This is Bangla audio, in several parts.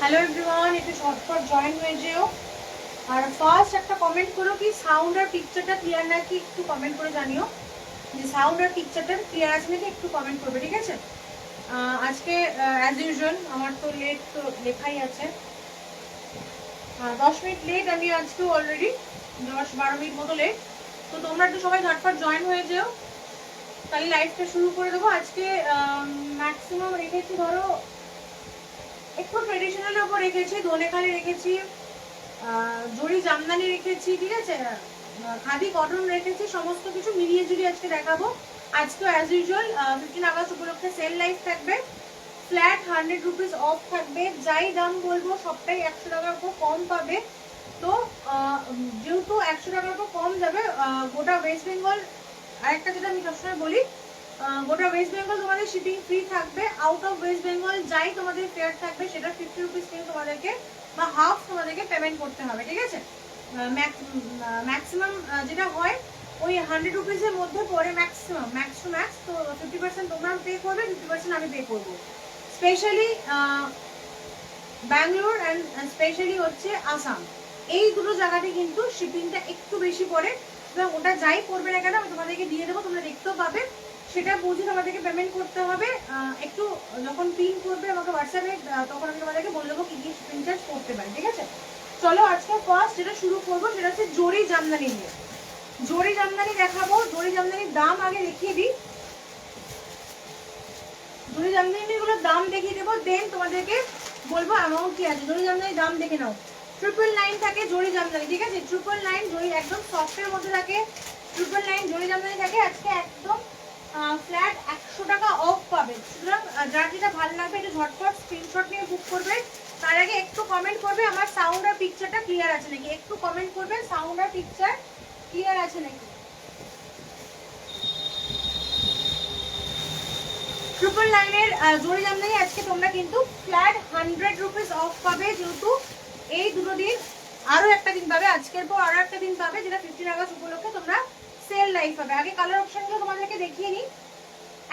হ্যালো এভরিওয়ান, একটু শর্টকাট জয়েন হয়ে যেও। আর ফার্স্ট একটা কমেন্ট করো কি সাউন্ড আর পিকচারটা ক্লিয়ার নাকি, একটু কমেন্ট করে জানিও যে সাউন্ড আর পিকচারটা ক্লিয়ার আছে নাকি, একটু কমেন্ট করবে, ঠিক আছে? আজকে অ্যাজ ইউজুয়াল আমার তো লেট তো লেখাই আছে, 10 মিনিট লেট আমি আজকেও অলরেডি 10-12 মিনিট মতো লেট। তো তোমরা একটু সবাই ঝটপট জয়েন হয়ে যেও, তাহলে লাইভটা শুরু করে দেবো। আজকে ম্যাক্সিমাম রেখেছি ধরো একটু ট্রেডিশনালের উপর রেখেছি, দোলেখালি রেখেছি, জরি জামদানি রেখেছি, ঠিক আছে, খাদি কটন রেখেছি, সমস্ত কিছু মিলিয়ে ঝুলিয়ে আজকে দেখাবো। আজকে অ্যাজ ইউজুয়াল 15 আগস্ট উপলক্ষে সেল লাইভ থাকবে, ফ্ল্যাট 100 রুপিস অফ থাকবে, যাই দাম বলবো সবটাই 100 টাকার উপর কম পাবে। তো যেহেতু 100 টাকার উপর কম যাবে গোটা ওয়েস্ট বেঙ্গল, আরেকটা যেটা আমি সবসময় বলি, গোটা ওয়েস্ট বেঙ্গল তোমাদের শিপিং ফ্রি থাকবে। আউট অফ ওয়েস্ট বেঙ্গল যাই তোমাদের ফেয়ার থাকবে সেটা 50 রুপিস কিন্তু তোমাদেরকে বা হাফ তোমাদেরকে পেমেন্ট করতে হবে, ঠিক আছে? ম্যাক্সিমাম যেটা হয় ওই 100 রুপিসের মধ্যে পড়ে, ম্যাক্সিমাম ম্যাক্স টু ম্যাক্স। তো 50% তোমরা পে করবে, 50% আমি পে করবো। স্পেশালি ব্যাঙ্গালোর অ্যান্ড স্পেশালি হচ্ছে আসাম, এই দুটো জায়গাতে কিন্তু শিপিংটা একটু বেশি পড়ে। এবং ওটা যাই পড়বে না কেন আমি তোমাদেরকে দিয়ে দেবো, তোমরা দেখতেও পাবে, সেটা বুঝে তোমাদেরকে পেমেন্ট করতে হবে। একটু যখন পিন করবে আমাকে হোয়াটসঅ্যাপে, তখন আমি তোমাদেরকে বলে দেবো কি কি শিপিং চার্জ করতে পারি, ঠিক আছে? চলো আজকে ফার্স্ট যেটা শুরু করবো সেটা হচ্ছে জরি জামদানি নিয়ে। জরি জামদানি দেখাবো, জরি জামদানির দাম আগে দেখিয়ে দিই, জরি জামদানিগুলোর দাম দেখিয়ে দেবো, দেন তোমাদেরকে বলবো অ্যামাউন্ট কি আছে। জরি জামদানির দাম দেখে নাও, 999 থাকে জরি জামদানি, ঠিক আছে? 999 জরি একদম সফটের মধ্যে থাকে, 999 জরি জামদানি থাকে। আজকে একদম ফ্ল্যাট 100 টাকা অফ পাবে। সুতরাং যার যেটা ভালো লাগবে একটু ঝটপট স্ক্রিনশট নিয়ে বুক করবে। তার আগে একটু কমেন্ট করবে আমার সাউন্ড আর পিকচারটা ক্লিয়ার আছে নাকি, একটু কমেন্ট করবে সাউন্ড আর পিকচার ক্লিয়ার আছে নাকি। 999 এর জরি জামদানি আজকে তোমরা কিন্তু ফ্ল্যাট 100 রুপিস অফ পাবে, যেহেতু এই দুটো দিন আরো একটা দিন পাবে, আজকের পর আরো একটা দিন পাবে, যেটা 15 আগস্ট উপলক্ষে তোমরা সেল লাইভ পাবে। আগে কালার অপশনগুলো তোমাদেরকে দেখিয়ে নিই।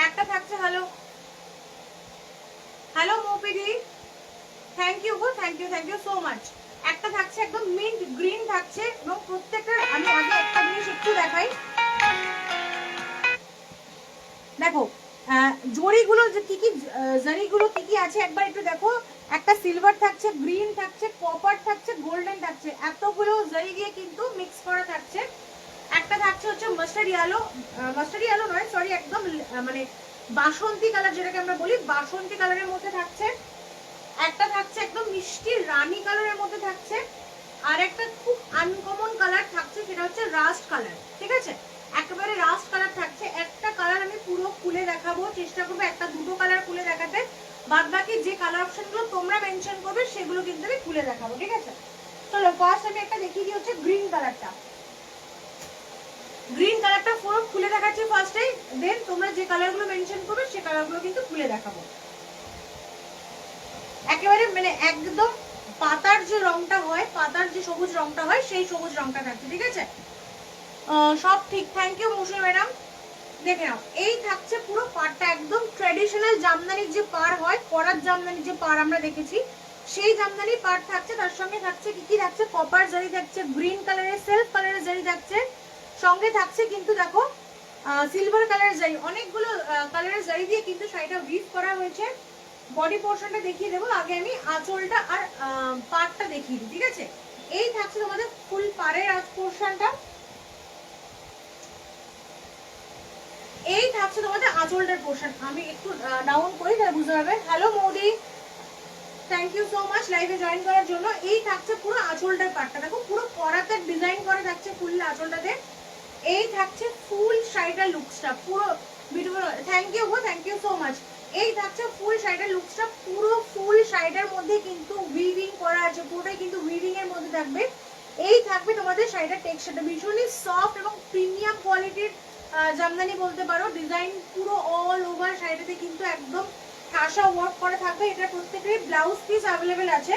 একটা থাকছে, হ্যালো হ্যালো মোপিদি, থ্যাংক ইউ গো, থ্যাংক ইউ সো মাচ। একটা থাকছে একদম মিন্ট গ্রিন থাকছে, এবং প্রত্যেকটা আমি আগে একটা জিনিস একটু দেখাই, দেখো জরিগুলো যে কি কি, জারিগুলো কি কি আছে একবার একটু দেখো। একটা সিলভার থাকছে, গ্রিন থাকছে, কপার থাকছে, গোল্ডেন থাকছে, এতগুলো জারি দিয়ে কিন্তু মিক্স করা থাকছে। একটা থাকছে হচ্ছে মাস্টার্ড ইয়েলো, মাস্টার্ড ইয়েলো নয় সরি, একদম মানে বাসন্তী কালার, যেটাকে আমরা বলি বাসন্তী কালারের মধ্যে থাকছে। একটা থাকছে একদম মিষ্টি রানী কালারের মধ্যে থাকছে, আর একটা খুব আনকমন কালার থাকছে, সেটা হচ্ছে রাস্ট কালার, ঠিক আছে? একেবারে রাস্ট কালার থাকছে। একটা কালার আমি পুরো খুলে দেখাবো, চেষ্টা করবো একটা দুটো কালার খুলে দেখাতে, বাদ বাকি যে কালার অপশনগুলো তোমরা মেনশন করবে সেগুলো কিন্তু আমি খুলে দেখাবো, ঠিক আছে? চলো ফার্স্ট আমি একটা দেখিয়ে দিই হচ্ছে গ্রিন কালারটা। গ্রিন কালারটা পুরো খুলে দেখাচ্ছি ফার্স্টে, দেন তোমরা যে কালারগুলো মেনশন করবে সেই কালারগুলো কিন্তু খুলে দেখাবো। একেবারে মানে একদম পাতার যে রংটা হয়, পাতার যে সবুজ রংটা হয় সেই সবুজ রংটা থাকছে, ঠিক আছে? সব ঠিক, থ্যাংক ইউ মৌসুমী ম্যাডাম। দেখে নাও, এই থাকছে পুরো পাড়টা, একদম ট্র্যাডিশনাল জামদানির যে পাড় হয়, করার জামদানির যে পাড় আমরা দেখেছি সেই জামদানি পাড় থাকছে। তার সঙ্গে থাকছে কি কি থাকছে, কপার জারি থাকছে, গ্রিন কালারের সেলফ কালারের জারি থাকছে, সঙ্গে থাকছে কিন্তু দেখো সিলভার কালারের জারি, অনেকগুলো কালারের জারি দিয়ে কিন্তু শাড়িটা উইভ করা হয়েছে। বডি পোর্শনটা দেখিয়ে দেবো, আগে আমি আঁচলটা আর পাড়টা দেখিয়ে দিই, ঠিক আছে? এই থাকছে তোমাদের ফুল পাড়ের পোর্শনটা, এই থাকছে তোমাদের আঁচলটার পোর্শন। আমি একটু ডাউন করি তাহলে বুঝতে পারবে। Hello Modi, thank you so much লাইভে জয়েন করার জন্য। এই থাকছে পুরো আঁচলটার পার্টটা, দেখো পুরো করাতে ডিজাইন করা থাকছে ফুল আঁচলটাতে। এই থাকছে ফুল শাড়িটার লুকসটা, পুরো বিউটিফুল, থ্যাংক ইউ গো, থ্যাংক ইউ সো মাচ। এই থাকছে ফুল শাড়িটার লুকসটা, পুরো ফুল শাড়িটার মধ্যে কিন্তু উইভিং করা আছে, পুরোটাই কিন্তু উইভিং এর মধ্যে থাকবে। এই থাকবে তোমাদের শাড়িটার টেক্সচারটা ভীষণই সফট এবং প্রিমিয়াম কোয়ালিটির জামদানি বলতে পারো। ডিজাইন পুরো অল ওভার শাড়িটাতে কিন্তু একদম ঠাসা ওয়ার্ক করা থাকবে। এটা প্রত্যেকটাই ব্লাউজ পিস অ্যাভেলেবেল আছে।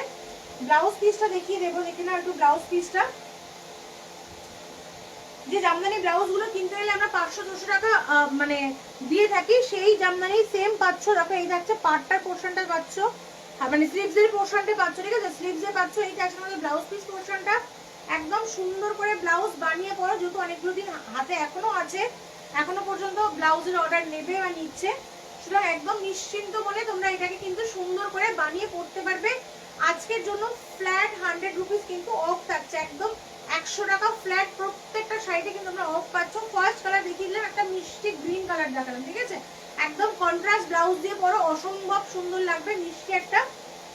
ব্লাউজ পিসটা দেখিয়ে দেবো, দেখে না একটু ব্লাউজ পিসটা। যে জামদানি ব্লাউজগুলো কিনতে গেলে আমরা 500-200 টাকা মানে দিয়ে থাকি, সেই জামদানি সেম পাচ্ছ। দেখো এই থাকছে পাটটার পোর্শনটা পাচ্ছ, মানে স্লিভসের পোর্শনটা পাচ্ছ, ঠিক আছে? স্লিভসে পাচ্ছ, এই থাকছে আমাদের ব্লাউজ পিস পোর্শনটা। একদম সুন্দর করে ব্লাউজ বানিয়ে পরো, যেহেতু অনেকগুলো দিন হাতে এখনো আছে, এখনো পর্যন্ত ব্লাউজের অর্ডার নেবে বা নিচ্ছে, সুতরাং একদম নিশ্চিন্ত মনে তোমরা এটাকে কিন্তু সুন্দর করে বানিয়ে পড়তে পারবে। আজকের জন্য ফ্ল্যাট 100 রুপিস কিন্তু অফ থাকছে, একদম 100 টাকা ফ্ল্যাট প্রত্যেকটা সাইডে কিন্তু আমরা অফ পাচ্ছ। ফার্স্ট কালার দেখিয়ে দিলাম, একটা মিষ্টি গ্রিন কালার দেখালাম, ঠিক আছে? একদম কন্ট্রাস্ট ব্লাউজ দিয়ে পরো, অসম্ভব সুন্দর লাগবে। মিষ্টি একটা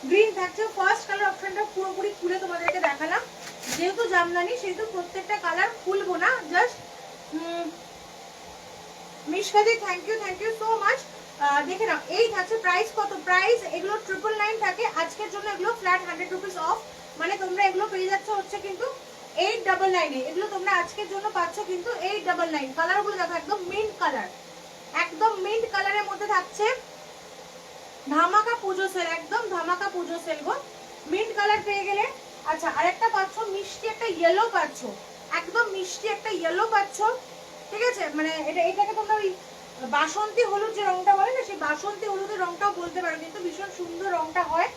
গ্রিন থাকছে। ফার্স্ট কালার অপশনটা পুরোপুরি খুলে তোমাদেরকে দেখালাম, যেহেতু জামদানি সেহেতু প্রত্যেকটা কালার খুলবো না, জাস্ট মিশকাদি থ্যাংক ইউ সো মাচ। দেখে নাও, এই থাকছে প্রাইস কত, প্রাইস এগুলো 999 থাকে, আজকের জন্য এগুলো ফ্ল্যাট 100 রুপিস অফ, মানে তোমরা এগুলো পেয়ে যাচ্ছ হচ্ছে কিন্তু 899 এ। এগুলো তোমরা আজকের জন্য পাচ্ছ কিন্তু 899। কালারগুলো দেখো, একদম মিন্ট কালার, একদম মিন্ট কালারের মধ্যে থাকছে। ধামাকা পুজো সেল, একদম ধামাকা পুজো সেল গো। মিন্ট কালার পেয়ে গেলে, আচ্ছা আরেকটা পাচ্ছ মিষ্টি একটা ইয়েলো পাচ্ছ, একদম মিষ্টি একটা ইয়েলো পাচ্ছ, ঠিক আছে? মানে এটাকে তোমরা ওই বাসন্তী হলুদ যে রংটা বলে না, সেই বাসন্তী হলুদের রংটাও বলতে পারো, কিন্তু ভীষণ সুন্দর রংটা হয়।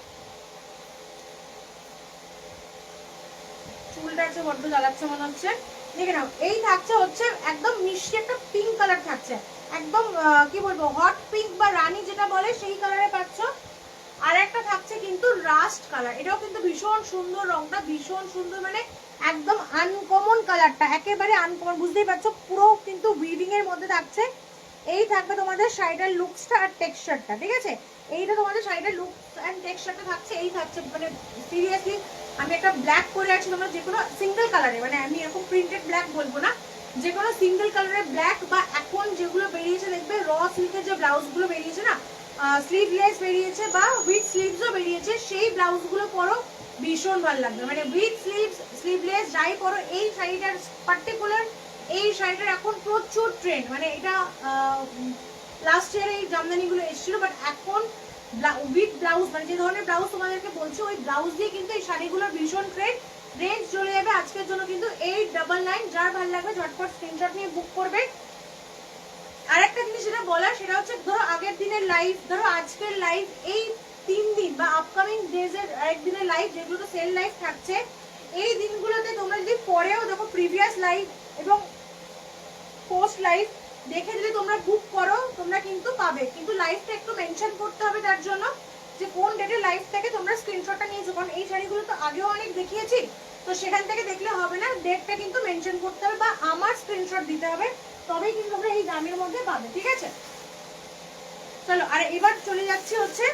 চুলটা আছে বড্ড জ্বালাচ্ছে মনে হচ্ছে। দেখে নাও, এই থাকছে হচ্ছে একদম মিষ্টি একটা পিঙ্ক কালার থাকছে, একদম কি বলবো, হট পিঙ্ক বা রানী যেটা বলে সেই কালারে পাচ্ছ। আর একটা থাকছে কিন্তু রাস্ট কালার, এটাও কিন্তু ভীষণ সুন্দর, রংটা ভীষণ সুন্দর, মানে একদম আনকমন কালারটা, একেবারে আনকমন, বুঝতেই পারছো, পুরো কিন্তু উইভিং এর মধ্যে থাকছে। এই থাকবে তোমাদের শাড়িটার লুকসটা আর টেক্সচারটা, ঠিক আছে? এইটা তোমাদের শাড়িটার লুক এন্ড টেক্সচারটা থাকছে, এই থাকছে। মানে সিরিয়াসলি আমি একটা ব্ল্যাক পরে আছি, তোমরা যে কোনো সিঙ্গেল কালারে, মানে আমি এরকম প্রিন্টেড ব্ল্যাক বলবো না, যে কোনো সিঙ্গেল কালারের ব্ল্যাক, বা এখন যেগুলো বেরিয়েছে দেখবে র সিল্কের যে ব্লাউজগুলো বেরিয়েছে না, স্লিভলেস বেরিয়েছে বা উইথ স্লিভসও বেরিয়েছে, সেই ব্লাউজগুলো পরো, ভীষণ ভালো লাগবে। মানে উইথ স্লিভস স্লিভলেস যাই পরো, এই শাড়িটার পার্টিকুলার, এই শাড়িটার এখন প্রচুর ট্রেন্ড। মানে এটা লাস্ট ইয়ারে এই জামদানিগুলো এসেছিল, বাট এখন উইথ ব্লাউজ, মানে যে ধরনের ব্লাউজ তোমাদেরকে বলছি ওই ব্লাউজ দিয়ে কিন্তু এই শাড়িগুলোর ভীষণ ট্রেন্ড। রেঞ্জ চলে যাবে আজকের জন্য কিন্তু 899। যার ভালো লাগবে ঝটপট স্ক্রিনশট নিয়ে বুক করবে। আরেকটা জিনিস যেটা বলার, সেটা হচ্ছে ধরো আগের দিনের লাইভ, ধরো আজকের লাইভ, এই 3 দিন বা আপকামিং ডেজের একদিনের লাইভ, যেগুলো তো সেল লাইভ থাকছে, এই দিনগুলোতে তোমরা যদি পরেও দেখো প্রিভিয়াস লাইভ এবং পোস্ট লাইভ দেখে যদি তোমরা বুক করো, তোমরা কিন্তু পাবে, কিন্তু লাইভটা একটু মেনশন করতে হবে, তার জন্য যে কোন ডেটের লাইভ থেকে তোমরা স্ক্রিনশটটা নিয়েছো, কারণ এই শাড়িগুলো তো আগেও অনেক দেখিয়েছি, তো সেখান থেকে দেখলে হবে না, ডেটটা কিন্তু মেনশন করতে হবে বা আমার স্ক্রিনশট দিতে হবে, তবেই কিন্তু তোমরা এই দামের মধ্যে পাবে, ঠিক আছে? চলো, আর এবার চলে যাচ্ছি হচ্ছে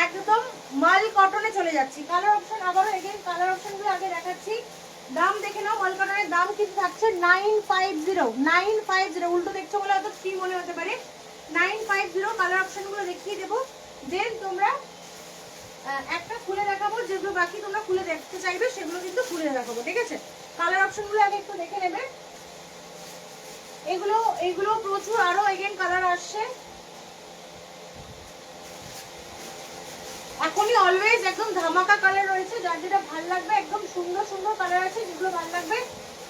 একদম মাল কটনে চলে যাচ্ছি। কালার অপশন আবারও এগেইন কালার অপশনগুলো আগে দেখাচ্ছি। দাম দেখে নাও, মাল কটনের দাম কিন্তু থাকছে 950। উল্টো দেখছো বলে হয়তো 3 মনে হতে পারে, 950। কালার অপশনগুলো দেখিয়ে দেবো, দেন তোমরা একটা খুলে দেখাবো, যেগুলো বাকি তোমরা খুলে দেখতে চাইবে সেগুলো কিন্তু খুলে দেখাবো, ঠিক আছে? কালার অপশনগুলো আগে একটু দেখে নেবে। এগুলো প্রচুর আরো এগেইন কালার আসছে এখনই, অলওয়েজ একদম ধামাকা কালার রয়েছে, যার যেটা ভালো লাগবে, একদম সুন্দর সুন্দর কালার আছে, যেগুলো ভালো লাগবে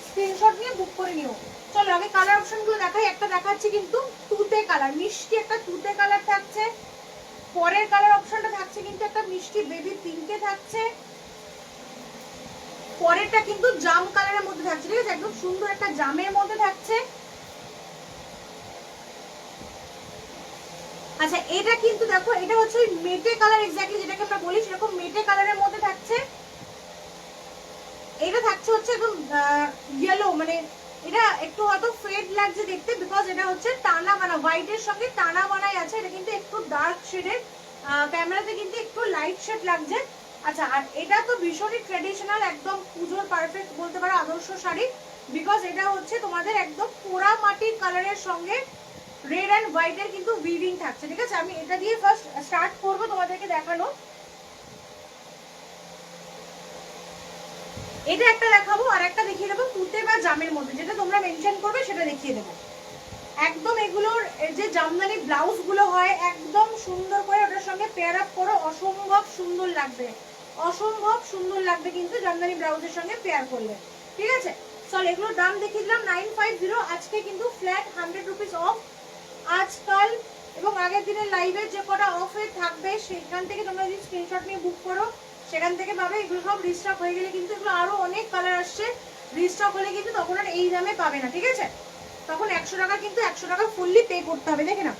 স্ক্রিনশট নিয়ে বুক করে নিও। চলো আগে কালার অপশনগুলো দেখাই। একটা দেখাচ্ছি কিন্তু তুতে কালার, মিষ্টি একটা তুতে কালার থাকছে। পরের কালার অপশনটা থাকছে কিন্তু একটা মিষ্টি বেবি পিঙ্কে থাকছে। পরেরটা কিন্তু জাম কালারের মধ্যে থাকছে, ঠিক আছে? একদম সুন্দর একটা জামের মধ্যে থাকছে। আচ্ছা, এটা কিন্তু দেখো, এটা হচ্ছে ওই মেটে কালার, এক্স্যাক্টলি যেটাকে আমরা বলি সেরকম মেটে কালারের মধ্যে থাকছে। এটা থাকছে হচ্ছে একদম ইয়েলো, মানে এটা একটু হয়তো ফেড লাগছে দেখতে, বিকজ এটা হচ্ছে টানা বানা, হোয়াইটের সঙ্গে টানা বানাই আছে। এটা কিন্তু একটু ডার্ক শেডের, ক্যামেরাতে কিন্তু একটু লাইট শেড লাগছে। আচ্ছা, আর এটা তো ভীষণই ট্রেডিশনাল, একদম পুজোর পারফেক্ট বলতে পারো আদর্শ শাড়ি, বিকজ এটা হচ্ছে তোমাদের একদম পোড়া মাটির কালারের সঙ্গে রেড অ্যান্ড হোয়াইটের কিন্তু উইভিং থাকছে, ঠিক আছে? আমি এটা দিয়ে ফার্স্ট স্টার্ট করবো তোমাদেরকে দেখানো। এটা একটা দেখাবো, আর একটা দেখিয়ে দেবো তুতে বা জামের মধ্যে, যেটা তোমরা মেনশন করবে সেটা দেখিয়ে দেবো। একদম এগুলোর যে জামদানি ব্লাউজ গুলো হয়, একদম সুন্দর করে ওটার সঙ্গে পেয়ার আপ করো, অসম্ভব সুন্দর লাগবে, অসম্ভব সুন্দর লাগবে কিন্তু জামদানি ব্লাউজের সঙ্গে পেয়ার করলে, ঠিক আছে? চল, এগুলোর দাম দেখিয়ে দিলাম 950। আজকে কিন্তু ফ্ল্যাট 100 রুপিস অফ। আজকাল এবং আগের দিনের লাইভে যে কটা অফে থাকবে সেখান থেকে তোমরা যদি স্ক্রিনশট নিয়ে বুক করো সেখান থেকে পাবে। এগুলো সব রিস্টক হয়ে গেলে কিন্তু এগুলো আরো অনেক কালার আসছে, রিস্টক হলে কিন্তু তখন আর এই দামে পাবে না, ঠিক আছে? তখন 100 টাকা, কিন্তু 100 টাকা ফুললি পে করতে হবে। দেখে না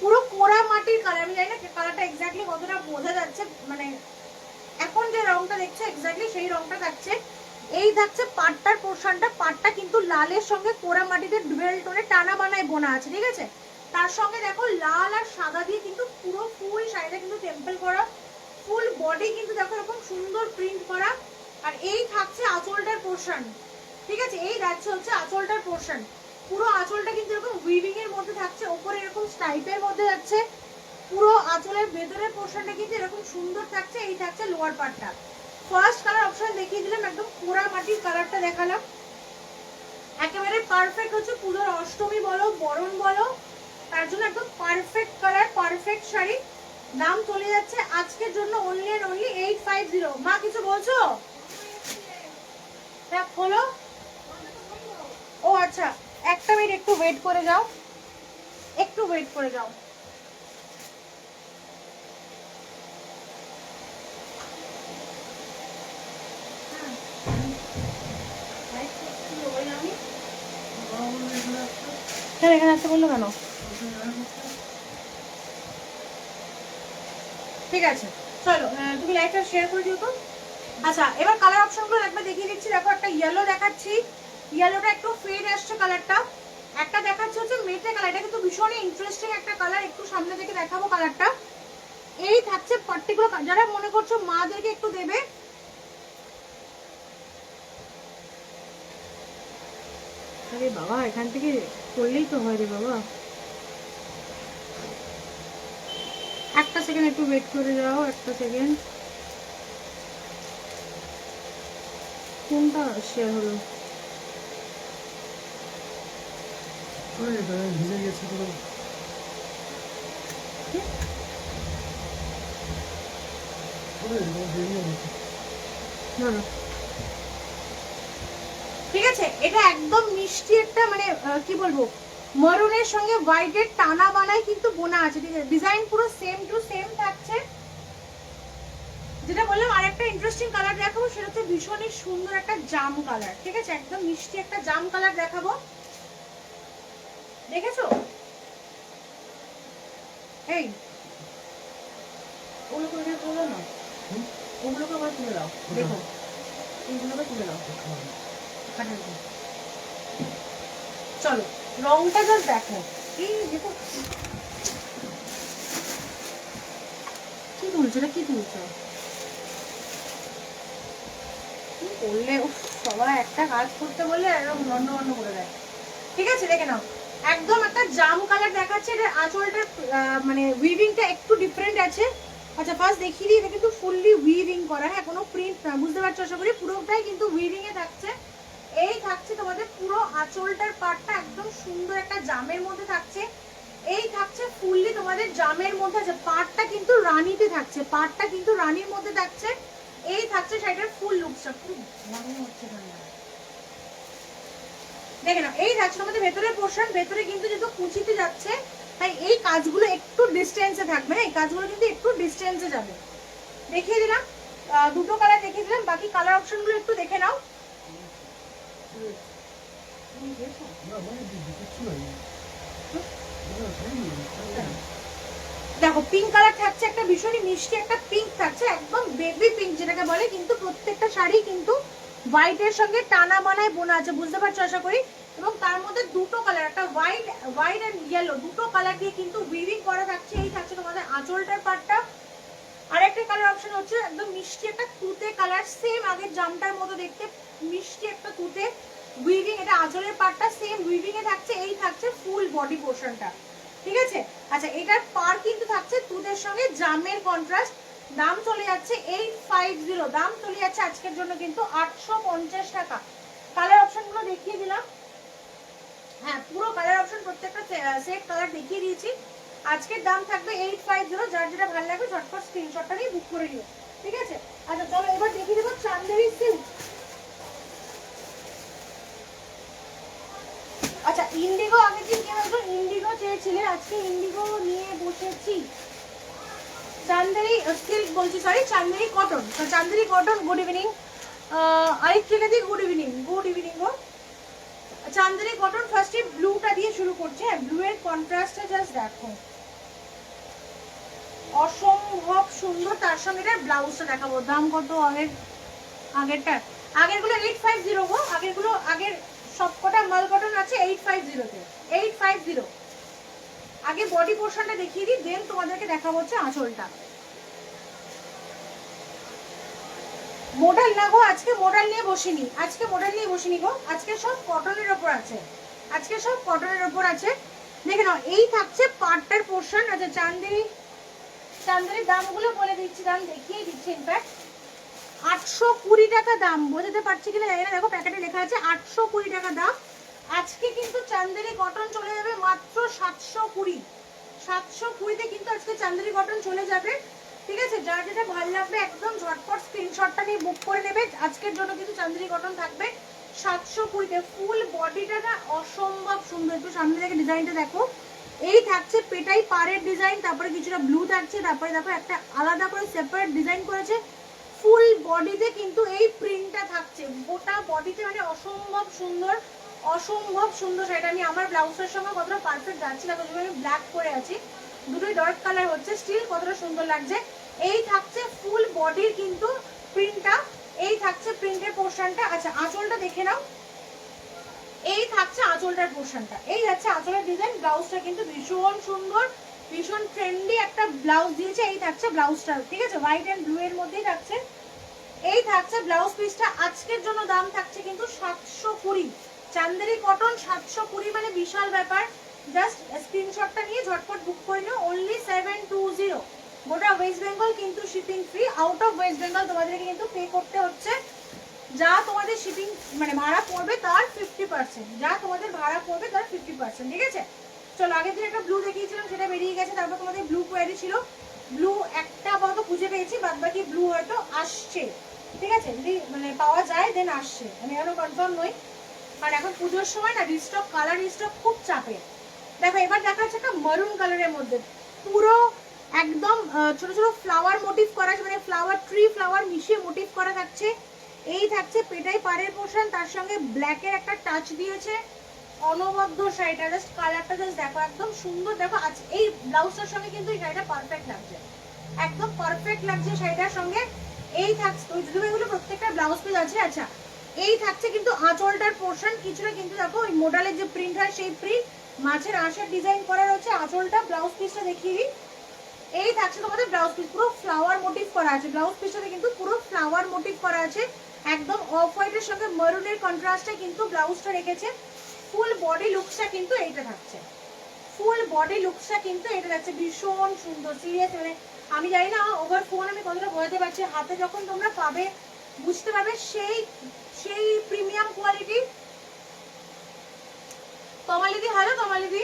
পুরো কোড়া মাটির কালার, আমি জানি না কালারটা এক্স্যাক্টলি কতটা বোঝা যাচ্ছে, মানে এখন যে রংটা দেখছো এক্স্যাক্টলি সেই রংটা থাকছে। এই থাকছে পাটটার পোর্শনটা, পাটটা কিন্তু লালের সঙ্গে কোড়া মাটিতে ডুয়েল টোনে টানা বানায় বোনা আছে, ঠিক আছে? তার সঙ্গে দেখো লাল আর সাদা দিয়ে কিন্তু পুরো ফুল শাড়িটা কিন্তু টেম্পল করা, ফুল বডি কিন্তু দেখো এরকম সুন্দর প্রিন্ট করা। আর এই থাকছে আঁচলটার পোর্শন, ঠিক আছে? এই যাচ্ছে হচ্ছে আঁচলটার পোর্শন, পুরো আঁচলটা কিন্তু এরকম উইভিং এর মধ্যে থাকছে, ওপরে এরকম স্টাইপের মধ্যে যাচ্ছে, পুরো আঁচলের ভেতরের পোর্শনটা কিন্তু এরকম সুন্দর থাকছে। এই থাকছে লোয়ার পার্টটা। ফার্স্ট কালার অপশন দেখিয়ে দিলাম, একদম পোড়া মাটির কালারটা দেখালাম, একেবারে পারফেক্ট হচ্ছে পুজোর অষ্টমী বলো বরণ বলো তার জন্য একদম পারফেক্ট কালার, পারফেক্ট শাড়ি। দাম চলে যাচ্ছে আজকের জন্য অনলি এন্ড অনলি 850। মা কিছু বলছো? দেখ হলো। ও আচ্ছা, একটা মিনিট একটু ওয়েট করে যাও, একটু ওয়েট করে যাও। এখানে আসতে বললো কেন? ঠিক আছে চলো, তুমি লাইভটা শেয়ার করে দিও তো। আচ্ছা এবার কালার অপশনগুলো একবার দেখিয়ে দিচ্ছি। দেখো একটা ইয়েলো দেখাচ্ছি, ইয়েলোটা একটু ফেড আসছে কালারটা। একটা দেখাচ্ছে হচ্ছে মেটে কালার, এটা কিন্তু ভীষণই ইন্টারেস্টিং একটা কালার, একটু সামনে থেকে দেখাবো কালারটা। এই থাকছে পার্টিকুলার, যারা মনে করছো মাদেরকে একটু দেবে, আরে বাবা এখান থেকে করলেই তো হয় রে বাবা। একটা সেকেন্ড একটু ওয়েট করে যাও, একটা সেকেন্ড। কোনটা শেয়ার হলো? ভিজে গেছে পুরো। ঠিক আছে, এটা একদম মিষ্টি একটা, মানে কি বলবো, মরুনের সঙ্গে হোয়াইটের টানা বানায় কিন্তু বোনা আছে, ঠিক আছে? ডিজাইন পুরো সেম টু সেম থাকছে। যেটা বললাম আর একটা ইন্টারেস্টিং কালার দেখাবো, সেটা হচ্ছে ভীষণই সুন্দর একটা জাম কালার, ঠিক আছে? একদম মিষ্টি একটা জাম কালার দেখাবো, দেখেছো? এই ওগুলোকে তুলে না, ওগুলোকে আবার তুলে দাও, দেখো এইগুলোকে তুলে দাও। চলো রংটা জাস্ট দেখো, এই দেখো কি তুলছো, এটা কি তুলছো? করলে সবাই একটা কাজ করতে বললে এরকম বন্ধ বন্ধ করে দেয়, ঠিক আছে? দেখে নাও একদম একটা জাম কালার দেখাচ্ছে। এটা আঁচলটার মানে উইভিংটা একটু ডিফারেন্ট আছে। আচ্ছা ফার্স্ট দেখিয়ে দিই, এটা কিন্তু ফুললি উইভিং করা, হ্যাঁ কোনো প্রিন্ট না, বুঝতে পারছো আশা করি? পুরোটাই কিন্তু উইভিং এ থাকছে। এই থাকছে তোমাদের পুরো আঁচলটার পার্টটা একদম সুন্দর একটা জামের মধ্যে থাকছে। এই থাকছে ফুললি তোমাদের জামের মধ্যে আছে, পার্টটা কিন্তু রানীতে থাকছে, পার্টটা কিন্তু রানীর মধ্যে থাকছে। এই থাকছে শাড়িটার ফুল লুকসটা, খুব মনে হচ্ছে দেখে না। এই থাকছে তোমাদের ভেতরের পোর্শন, ভেতরে কিন্তু যেহেতু কুচিতে যাচ্ছে তাই এই কাজগুলো একটু ডিস্টেন্সে থাকবে, এই কাজগুলো কিন্তু একটু ডিস্টেন্সে যাবে। দেখিয়ে দিলাম দুটো কালার দেখিয়ে দিলাম, বাকি কালার অপশনগুলো একটু দেখে নাও। দেখো পিঙ্ক কালার থাকছে, একটা ভীষণই মিষ্টি একটা পিঙ্ক থাকছে, একদম বেবি পিঙ্ক যেটাকে বলে, কিন্তু প্রত্যেকটা শাড়ি কিন্তু হোয়াইটের সঙ্গে টানা বানায় বোনা আছে, বুঝতে পারছো আশা করি? এবং তার মধ্যে দুটো কালার, একটা হোয়াইট এন্ড ইয়েলো, দুটো কালার দিয়ে কিন্তু উইভিং করা থাকছে। এই থাকছে তোমাদের আঁচলটার পার্টটা। আর একটা কালার অপশন হচ্ছে একদম মিষ্টি একটা তুতে কালার, সেম আগের জামটার মতো দেখতে, মিষ্টি একটা তুতে উইভিং, এটা আঁচলের পার্টটা সেম উইভিং এ থাকছে। এই থাকছে ফুল বডি পোর্শনটা, ঠিক আছে? আচ্ছা এটার পার কিন্তু থাকছে তুতের সঙ্গে জামের কন্ট্রাস্ট। দাম চলে যাচ্ছে 850, দাম চলে যাচ্ছে আজকের জন্য কিন্তু 850 টাকা। কালার অপশনগুলো দেখিয়ে দিলাম, হ্যাঁ পুরো কালার অপশন প্রত্যেকটা সেট কালার দেখিয়ে দিয়েছি। আজকের দাম থাকবে 850, যার যেটা ভালো লাগবে ঝটপট স্ক্রিনশটটা নিয়ে বুক করে নিও, ঠিক আছে? আচ্ছা চলো এবার দেখিয়ে দেবো চান্দেরি সিল্ক। আচ্ছা ইন্ডিগো আগের দিন কি হতো, ইন্ডিগো চেয়েছিলে, আজকে ইন্ডিগো নিয়ে বসেছি। চান্দেরি সিল্ক বলছি, সরি চান্দেরি কটন। তো চান্দেরি কটন, গুড ইভিনিং। আরেক থেকে দিই গুড ইভিনিং, গুড ইভিনিং গো। চান্দেরি কটন ফার্স্টে ব্লুটা দিয়ে শুরু করছে। হ্যাঁ, ব্লু এর কন্ট্রাস্টটা জাস্ট দেখো, অসম্ভব সুন্দর। তার সঙ্গে এটার ব্লাউজটা দেখাবো। দাম কত আগেরটার? আগেরগুলো 850 গো। আগেরগুলো আগের সবকটা মাল কটন আছে 850 তে, 850। আগে বডি পোর্শনটা দেখিয়ে দিই, দেন তোমাদেরকে দেখাবো হচ্ছে আঁচলটা। মডেল না গো, আজকে মডেল নিয়ে বসিনি, আজকে মডেল নিয়ে বসিনি গো। আজকে সব কটনের ওপর আছে, আজকে সব কটনের ওপর আছে। দেখে নাও, এই থাকছে পাটটার পোর্শন। আচ্ছা চান্দেরির দামগুলো বলে দিচ্ছি, দাম দেখিয়ে দিচ্ছি। ইনফ্যাক্ট 820 টাকা দাম, বোঝাতে পারছি কিনা জানি না। দেখো প্যাকেটে লেখা আছে 820 টাকা দাম। আজকে কিন্তু চান্দেরি কটন চলে যাবে মাত্র 720। 720-তে কিন্তু আজকে চান্দেরি কটন চলে যাবে। ঠিক আছে, যার যেটা ভালো লাগবে একদম ঝটপট স্ক্রিনশটটা নিয়ে বুক করে নেবে। আজকের জন্য কিন্তু চান্দেরি কটন থাকবে 720-তে। ফুল বডিটা না অসম্ভব সুন্দর। একটু সামনে থেকে ডিজাইনটা দেখো। এই থাকছে পেটাই পাড়ের ডিজাইন, তারপরে কিছুটা ব্লু থাকছে, তারপরে দেখো একটা আলাদা করে সেপারেট ডিজাইন করেছে। ফুল বডিতে কিন্তু এই প্রিন্টটা থাকছে, গোটা বডিতে, মানে অসম্ভব সুন্দর, অসম্ভব সুন্দর। সেটা আমি আমার ব্লাউজের সঙ্গে কতটা পারফেক্ট যাচ্ছি, দেখো আমি ব্ল্যাক করে আছি, দুটোই ডার্ক কালার হচ্ছে, স্টিল কতটা সুন্দর লাগছে। এই থাকছে ফুল বডির কিন্তু প্রিন্টটা, এই থাকছে প্রিন্টের পোর্শনটা। আচ্ছা আঁচলটা দেখে নাও, এই থাকছে আঁচলটার পোর্শনটা, এই যাচ্ছে আঁচলের ডিজাইন। ব্লাউজটা কিন্তু ভীষণ সুন্দর, ভীষণ ট্রেন্ডি একটা ব্লাউজ দিয়েছে। এই থাকছে ব্লাউজটা, ঠিক আছে, হোয়াইট এন্ড ব্লু এর মধ্যেই থাকছে। এই থাকছে ব্লাউজ পিসটা। আজকের জন্য দাম থাকছে কিন্তু 720। চান্দেরি কটন 720 মানে বিশাল ব্যাপার। জাস্ট স্ক্রিনশটটা নিয়ে ঝটপট বুক করে নিও। অনলি 720। গোটা ওয়েস্ট বেঙ্গল কিন্তু shipping free. Out of West Bengal তোমাদেরকে কিন্তু পে করতে হচ্ছে যা তোমাদের শিপিং মানে ভাড়া পড়বে তার 50%, যা তোমাদের ভাড়া পড়বে তার 50%। ঠিক আছে, চলো আগের দিন একটা ব্লু দেখিয়েছিলাম, সেটা বেরিয়ে গেছে। তারপর তোমাদের ব্লু কোয়ারি ছিল, ব্লু একটা আপাতত খুঁজে পেয়েছি, বাদ বাকি ব্লু হয়তো আসছে। ঠিক আছে, যদি মানে পাওয়া যায় দেন আসছে, আমি এখনো কনফার্ম নই, কারণ এখন পুজোর সময় না রিস্টক, কালার রিস্টক খুব চাপে। দেখো এবার দেখা যাচ্ছে একটা মারুন কালারের মধ্যে, পুরো একদম ছোট ছোট ফ্লাওয়ার মোটিভ করা আছে, মানে ফ্লাওয়ার ট্রি ফ্লাওয়ার মিশিয়ে মোটিভ করা থাকছে। এই থাকছে পেটাই পাড়ের পোর্শন, তার সঙ্গে ব্ল্যাকের একটা টাচ দিয়েছে। অনবদ্য শাড়িটা, জাস্ট কালারটা জাস্ট দেখো, একদম সুন্দর। দেখো আজ এই ব্লাউজটার সঙ্গে কিন্তু এই শাড়িটা পারফেক্ট লাগছে, একদম পারফেক্ট লাগছে শাড়িটার সঙ্গে। এই থাকছে, যদি এগুলো প্রত্যেকটা ব্লাউজ পিস আছে। আচ্ছা এই থাকছে কিন্তু আঁচলটার পোর্শন, কিছুটা কিন্তু দেখো ওই মোডালের যে প্রিন্ট হয় সেই প্রিন্ট, মাছের আঁশের ডিজাইন করা রয়েছে। আঁচলটা, ব্লাউজ পিসটা দেখিয়ে দিই। এই থাকছে তোমাদের ব্লাউজ পিস, পুরো ফ্লাওয়ার মোটিভ করা আছে। ব্লাউজ পিসটাতে কিন্তু পুরো ফ্লাওয়ার মোটিভ করা আছে, একদম অফ হোয়াইটের সঙ্গে মেরুনের কন্ট্রাস্টে কিন্তু ব্লাউজটা রেখেছে। ফুল বডি লুকসটা কিন্তু এইটা থাকছে, ফুল বডি লুকসটা কিন্তু এটা থাকছে, ভীষণ সুন্দর। সিরিয়াস, মানে আমি জানি না ওভার ফোন আমি কতটা বোঝাতে পারছি, হাতে যখন তোমরা পাবে বুঝতে পারবে সেই সেই প্রিমিয়াম কোয়ালিটি। কমালিদি, হ্যালো কমালিদি,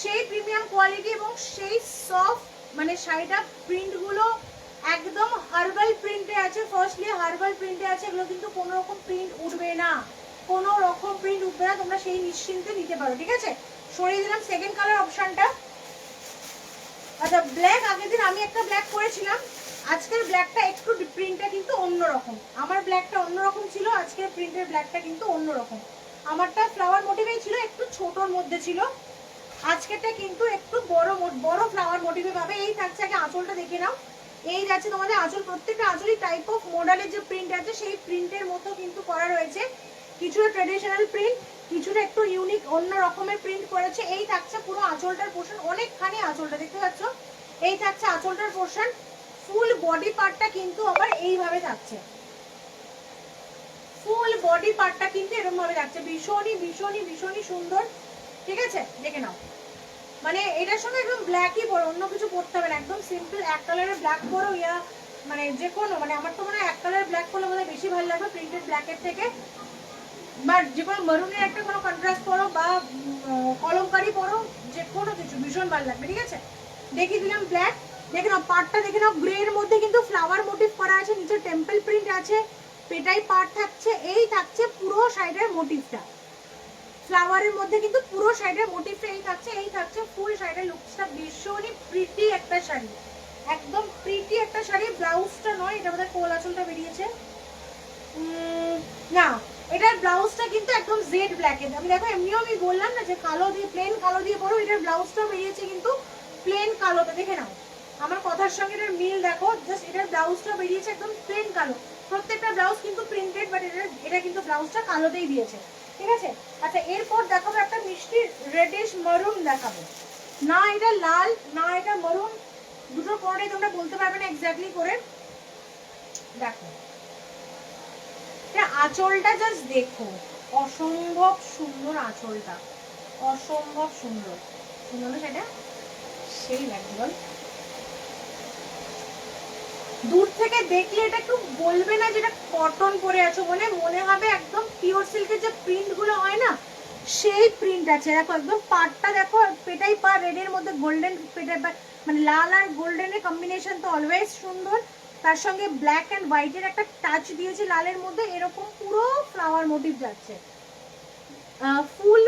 সেই প্রিমিয়াম কোয়ালিটি এবং সেই সফট, মানে শাড়িটা প্রিন্টগুলো একদম হার্বাল প্রিন্টে আছে। ফার্স্টলি হার্বাল প্রিন্টে আছে, এগুলো কিন্তু কোনো রকম প্রিন্ট উঠবে না, কোনো রকম প্রিন্ট উঠবে না, তোমরা সেই নিশ্চিন্তে নিতে পারো। ঠিক আছে, সরিয়ে দিলাম সেকেন্ড কালার অপশনটা। আচ্ছা ব্ল্যাক, আগের দিন আমি একটা ব্ল্যাক করেছিলাম, আজকের ব্ল্যাকটা একটু প্রিন্টটা কিন্তু অন্যরকম। আমার ব্ল্যাকটা অন্যরকম ছিল, আজকের প্রিন্টের ব্ল্যাকটা কিন্তু অন্যরকম। আমারটা ফ্লাওয়ার মোটিভেই ছিল, একটু ছোটর মধ্যে ছিল, আজকেরটা কিন্তু একটু বড় ফ্লাওয়ার মোটিভে পাবে। এই থাকছে, আগে আঁচলটা দেখে নাও। এই যাচ্ছে তোমাদের আঁচল, প্রত্যেকটা আঁচলই টাইপ অফ মডেলের যে প্রিন্ট আছে সেই প্রিন্টের মতো কিন্তু করা রয়েছে। কিছুটা ট্রেডিশনাল প্রিন্ট, কিছুটা একটু ইউনিক অন্য রকমের প্রিন্ট করেছে। এই থাকছে পুরো আঁচলটার পোর্শন, অনেকখানি আঁচলটা দেখতে পাচ্ছ। এই থাকছে আঁচলটার পোর্শন। ফুল বডি পার্টটা কিন্তু আবার এইভাবে থাকছে, ফুল বডি পার্টটা কিন্তু এরকম ভাবে থাকছে, ভীষণই ভীষণই ভীষণই সুন্দর। ঠিক আছে, দেখে নাও, মানে এটার সঙ্গে একদম ব্ল্যাকই পরো, অন্য কিছু পরতে হবে না, একদম সিম্পল এক কালারের ব্ল্যাক পরো, ইয়া মানে যে কোনো, মানে আমার তো মনে হয় এক কালারের ব্ল্যাক পরলে মনে হয় বেশি ভালো লাগবে প্রিন্টেড ব্ল্যাকের থেকে, বা যে কোনো মেরুনের একটা কোনো কন্ট্রাস্ট পরো বা কলমকারি পরো, যে কোনো কিছু ভীষণ ভালো লাগবে। ঠিক আছে, দেখিয়ে দিলাম ব্ল্যাক। দেখে নাও পার্টটা, দেখে নাও গ্রে এর মধ্যে কিন্তু ফ্লাওয়ার মোটিভ করা আছে, নিচে টেম্পল প্রিন্ট আছে, পেটাই পার্ট থাকছে। এই থাকছে পুরো শাড়িটার মোটিভটা, ফ্লাওয়ারের মধ্যে কিন্তু পুরো শাড়িটার মোটিভটা এই থাকছে ফুল শাড়িটার লুকসটা ভীষণই প্রিটি একটা শাড়ি, একদম প্রিটি একটা শাড়ি। ব্লাউজটা নয়, এটা বোধহয় কোল আঁচলটা বেরিয়েছে না, এটার ব্লাউজটা কিন্তু একদম জেড ব্ল্যাকের। আমি দেখো এমনিও আমি বললাম না যে কালো দিয়ে প্লেন কালো দিয়ে পরো, এটার ব্লাউজটাও বেরিয়েছে কিন্তু প্লেন কালোটা, দেখে নাও আমার কথার সঙ্গে এটার মিল দেখো। জাস্ট এটার ব্লাউজটা বেরিয়েছে একদম প্লেন কালো, প্রত্যেকটা ব্লাউজ কিন্তু প্রিন্টেড, বাট এটা কিন্তু ব্লাউজটা কালোতেই দিয়েছে, ঠিক আছে। আচ্ছা এরপর দেখাবো একটা মিষ্টি রেডিশ মারুন দেখাবো, না এটা লাল না এটা মারুন, দুটোর পরেই তোমরা বলতে পারবে না এক্স্যাক্টলি করে। দেখো আঁচলটা জাস্ট দেখো, অসম্ভব সুন্দর আঁচলটা, অসম্ভব সুন্দর, সুন্দর না সেটা? সেই লাগবে বল, দূর থেকে দেখলে এটা একটু বলবে না যেটা কটন পরে আছো, মনে হবে একদম পিওর সিল্কের যে প্রিন্ট গুলো হয় না সেই প্রিন্ট আছে। দেখো একদম পাটটা দেখো, পেটাই পা রেডের মধ্যে গোল্ডেন পেটাই পা, মানে লাল আর গোল্ডেনের কম্বিনেশন তো অলওয়েজ সুন্দর, তার সঙ্গে ব্ল্যাক অ্যান্ড হোয়াইটের একটা টাচ দিয়েছে লালের মধ্যে, এরকম পুরো ফ্লাওয়ার মোটিভ যাচ্ছে, ফুল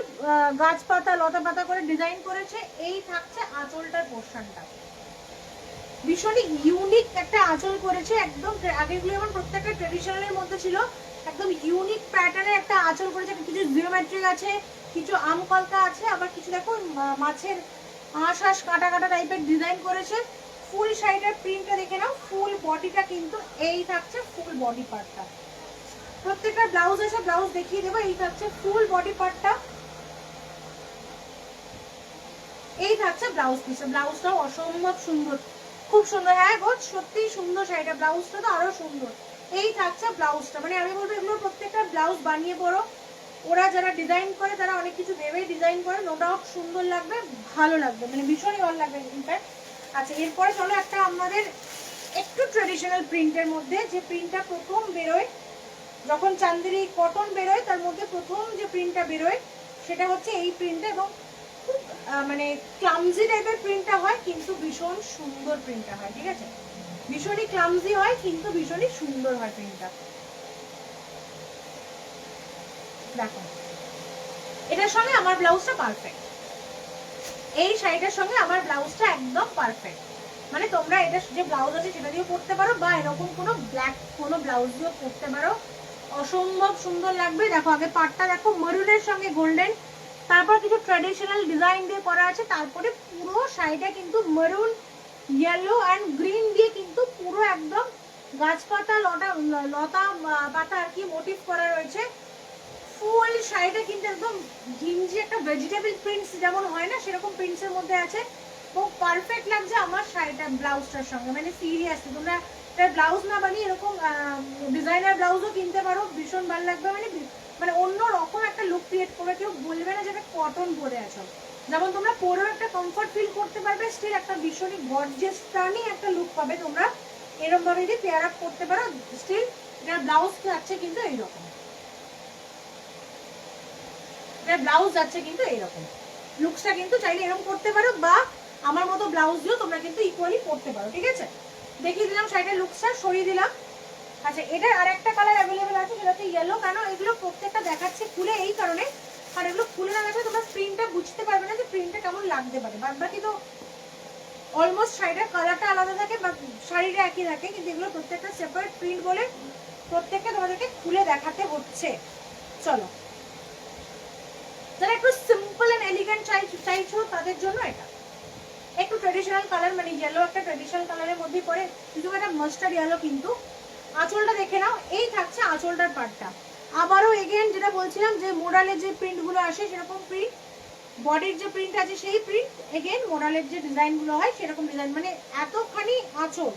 গাছপাতা লতা পাতা করে ডিজাইন করেছে। এই থাকছে আঁচলটার পোর্শনটা, ভীষণই ইউনিক একটা আঁচল করেছে, একদম আগেগুলো যেমন প্রত্যেকটা ট্রেডিশনালের মধ্যে ছিল, একদম ইউনিক প্যাটার্নের একটা আঁচল করেছে। কিছু জিওমেট্রিক আছে, কিছু আমকলকা আছে, আবার কিছু দেখো মাছের আঁশ আঁশ কাটা কাটা টাইপের ডিজাইন করেছে। ফুল শাড়িটার প্রিন্টটা দেখে নাও, ফুল বডিটা কিন্তু এই থাকছে, ফুল বডি পার্টটা, প্রত্যেকটা ব্লাউজ আছে, ব্লাউজ দেখিয়ে দেবো। এই থাকছে ফুল বডি পার্টটা, এই থাকছে ব্লাউজ পিসটা, ব্লাউজটাও অসম্ভব সুন্দর, খুব সুন্দর। হ্যাঁ গো সত্যি সুন্দর শাড়িটা, ব্লাউজটা তো আরো সুন্দর। এই থাকছে ব্লাউজটা, মানে আমি বলবো এগুলো প্রত্যেকটা ব্লাউজ বানিয়ে পড়ো, ওরা যারা ডিজাইন করে তারা অনেক কিছু ভেবেই ডিজাইন করে, নো ডাউট সুন্দর লাগবে, ভালো লাগবে, মানে ভীষণই ভালো লাগবে ইনফ্যাক্ট। আচ্ছা এরপরে চলো একটা আমাদের একটু ট্রেডিশনাল প্রিন্টের মধ্যে, যে প্রিন্টটা প্রথম বেরোয় যখন চান্দেরি কটন বেরোয়, তার মধ্যে প্রথম যে প্রিন্টটা বেরোয় সেটা হচ্ছে এই প্রিন্টটা, এবং খুব মানে ক্লামজি টাইপের প্রিন্টটা হয় কিন্তু ভীষণ সুন্দর প্রিন্টটা হয়, ঠিক আছে, ভীষণই ক্লামজি হয় কিন্তু ভীষণই সুন্দর হয় প্রিন্টটা। দেখো এটার সঙ্গে আমার ব্লাউজটা পারফেক্ট, এই শাড়িটার সঙ্গে আমার ব্লাউজটা একদম পারফেক্ট, মানে তোমরা এটা যে ব্লাউজ আছে সেটা দিয়েও পরতে পারো, বা এরকম কোনো ব্ল্যাক কোনো ব্লাউজ দিয়েও পরতে পারো, অসম্ভব সুন্দর লাগবে। দেখো আগে পাটটা দেখো মেরুনের সঙ্গে গোল্ডেন, তারপর কিছু ট্র্যাডিশনাল ডিজাইন দিয়ে করা আছে, তারপরে পুরো শাড়িটা কিন্তু মেরুন ইয়েলো অ্যান্ড গ্রিন দিয়ে কিন্তু পুরো একদম গাছপাতা লতা পাতা আর কি মোটিভ করা রয়েছে। ফুল শাড়িটা কিন্তু একদম ঘিঞ্জি একটা ভেজিটেবল প্রিন্টস যেমন হয় না সেরকম প্রিন্টসের মধ্যে আছে, খুব পারফেক্ট লাগছে আমার শাড়িটা ব্লাউজটার সঙ্গে, মানে সিরিয়াসলি তোমরা ব্লাউজ না বানিয়ে এরকম ডিজাইনার ব্লাউজও কিনতে পারো, ভীষণ ভালো লাগবে, মানে অন্য রকম একটা লুক ক্রিয়েট করবে, কেউ বলবে না যে এটা কটন পরে আছো, যেমন তোমরা পরেও একটা কমফর্ট ফিল করতে পারবে, স্টিল একটা ভীষণই গর্জিয়াস স্টার্নিং একটা লুক পাবে তোমরা, এরকম ভাবে যদি পেয়ার আপ করতে পারো। স্টিল এটার ব্লাউজ যাচ্ছে কিন্তু এইরকম, এটার ব্লাউজ যাচ্ছে কিন্তু এইরকম, লুকসটা কিন্তু চাইলে এরকম করতে পারো, বা আমার মতো ব্লাউজ দিয়েও তোমরা কিন্তু ইকুয়ালি পরতে পারো, ঠিক আছে। দেখিয়ে দিলাম শাড়িটার লুকসটা, সরিয়ে দিলাম। আচ্ছা এটার আর একটা কালার অ্যাভেলেবেল আছে, সেটা হচ্ছে ইয়েলো। কেন এগুলো প্রত্যেকটা দেখাচ্ছে খুলে, এই কারণে, আর এগুলো খুলে না দেখলে তোমরা প্রিন্টটা বুঝতে পারবে না যে প্রিন্টটা কেমন লাগতে পারে, বাদ বাকি তো অলমোস্ট শাড়িটার কালারটা আলাদা থাকে বা শাড়িটা একই থাকে, কিন্তু এগুলো প্রত্যেকটা সেপারেট প্রিন্ট বলে প্রত্যেকটা তোমাদেরকে খুলে দেখাতে হচ্ছে। চলো যারা একটু সিম্পল এন্ড এলিগেন্ট চাইছো তাদের জন্য এটা একটু ট্রেডিশনাল কালার, মানে ইয়েলো একটা ট্রেডিশনাল কালারের মধ্যে পড়ে, কিন্তু এটা মাস্টার্ড ইয়েলো। কিন্তু আঁচলটা দেখে নাও, এই থাকছে আঁচলটার পার্টটা, আবারও এগেন যেটা বলছিলাম যে মোডালের যে প্রিন্টগুলো আসে সেরকম প্রিন্ট, বডির যে প্রিন্ট আছে সেই প্রিন্ট, এগেন মোডালের যে ডিজাইনগুলো হয় সেরকম ডিজাইন, মানে এতখানি আঁচল,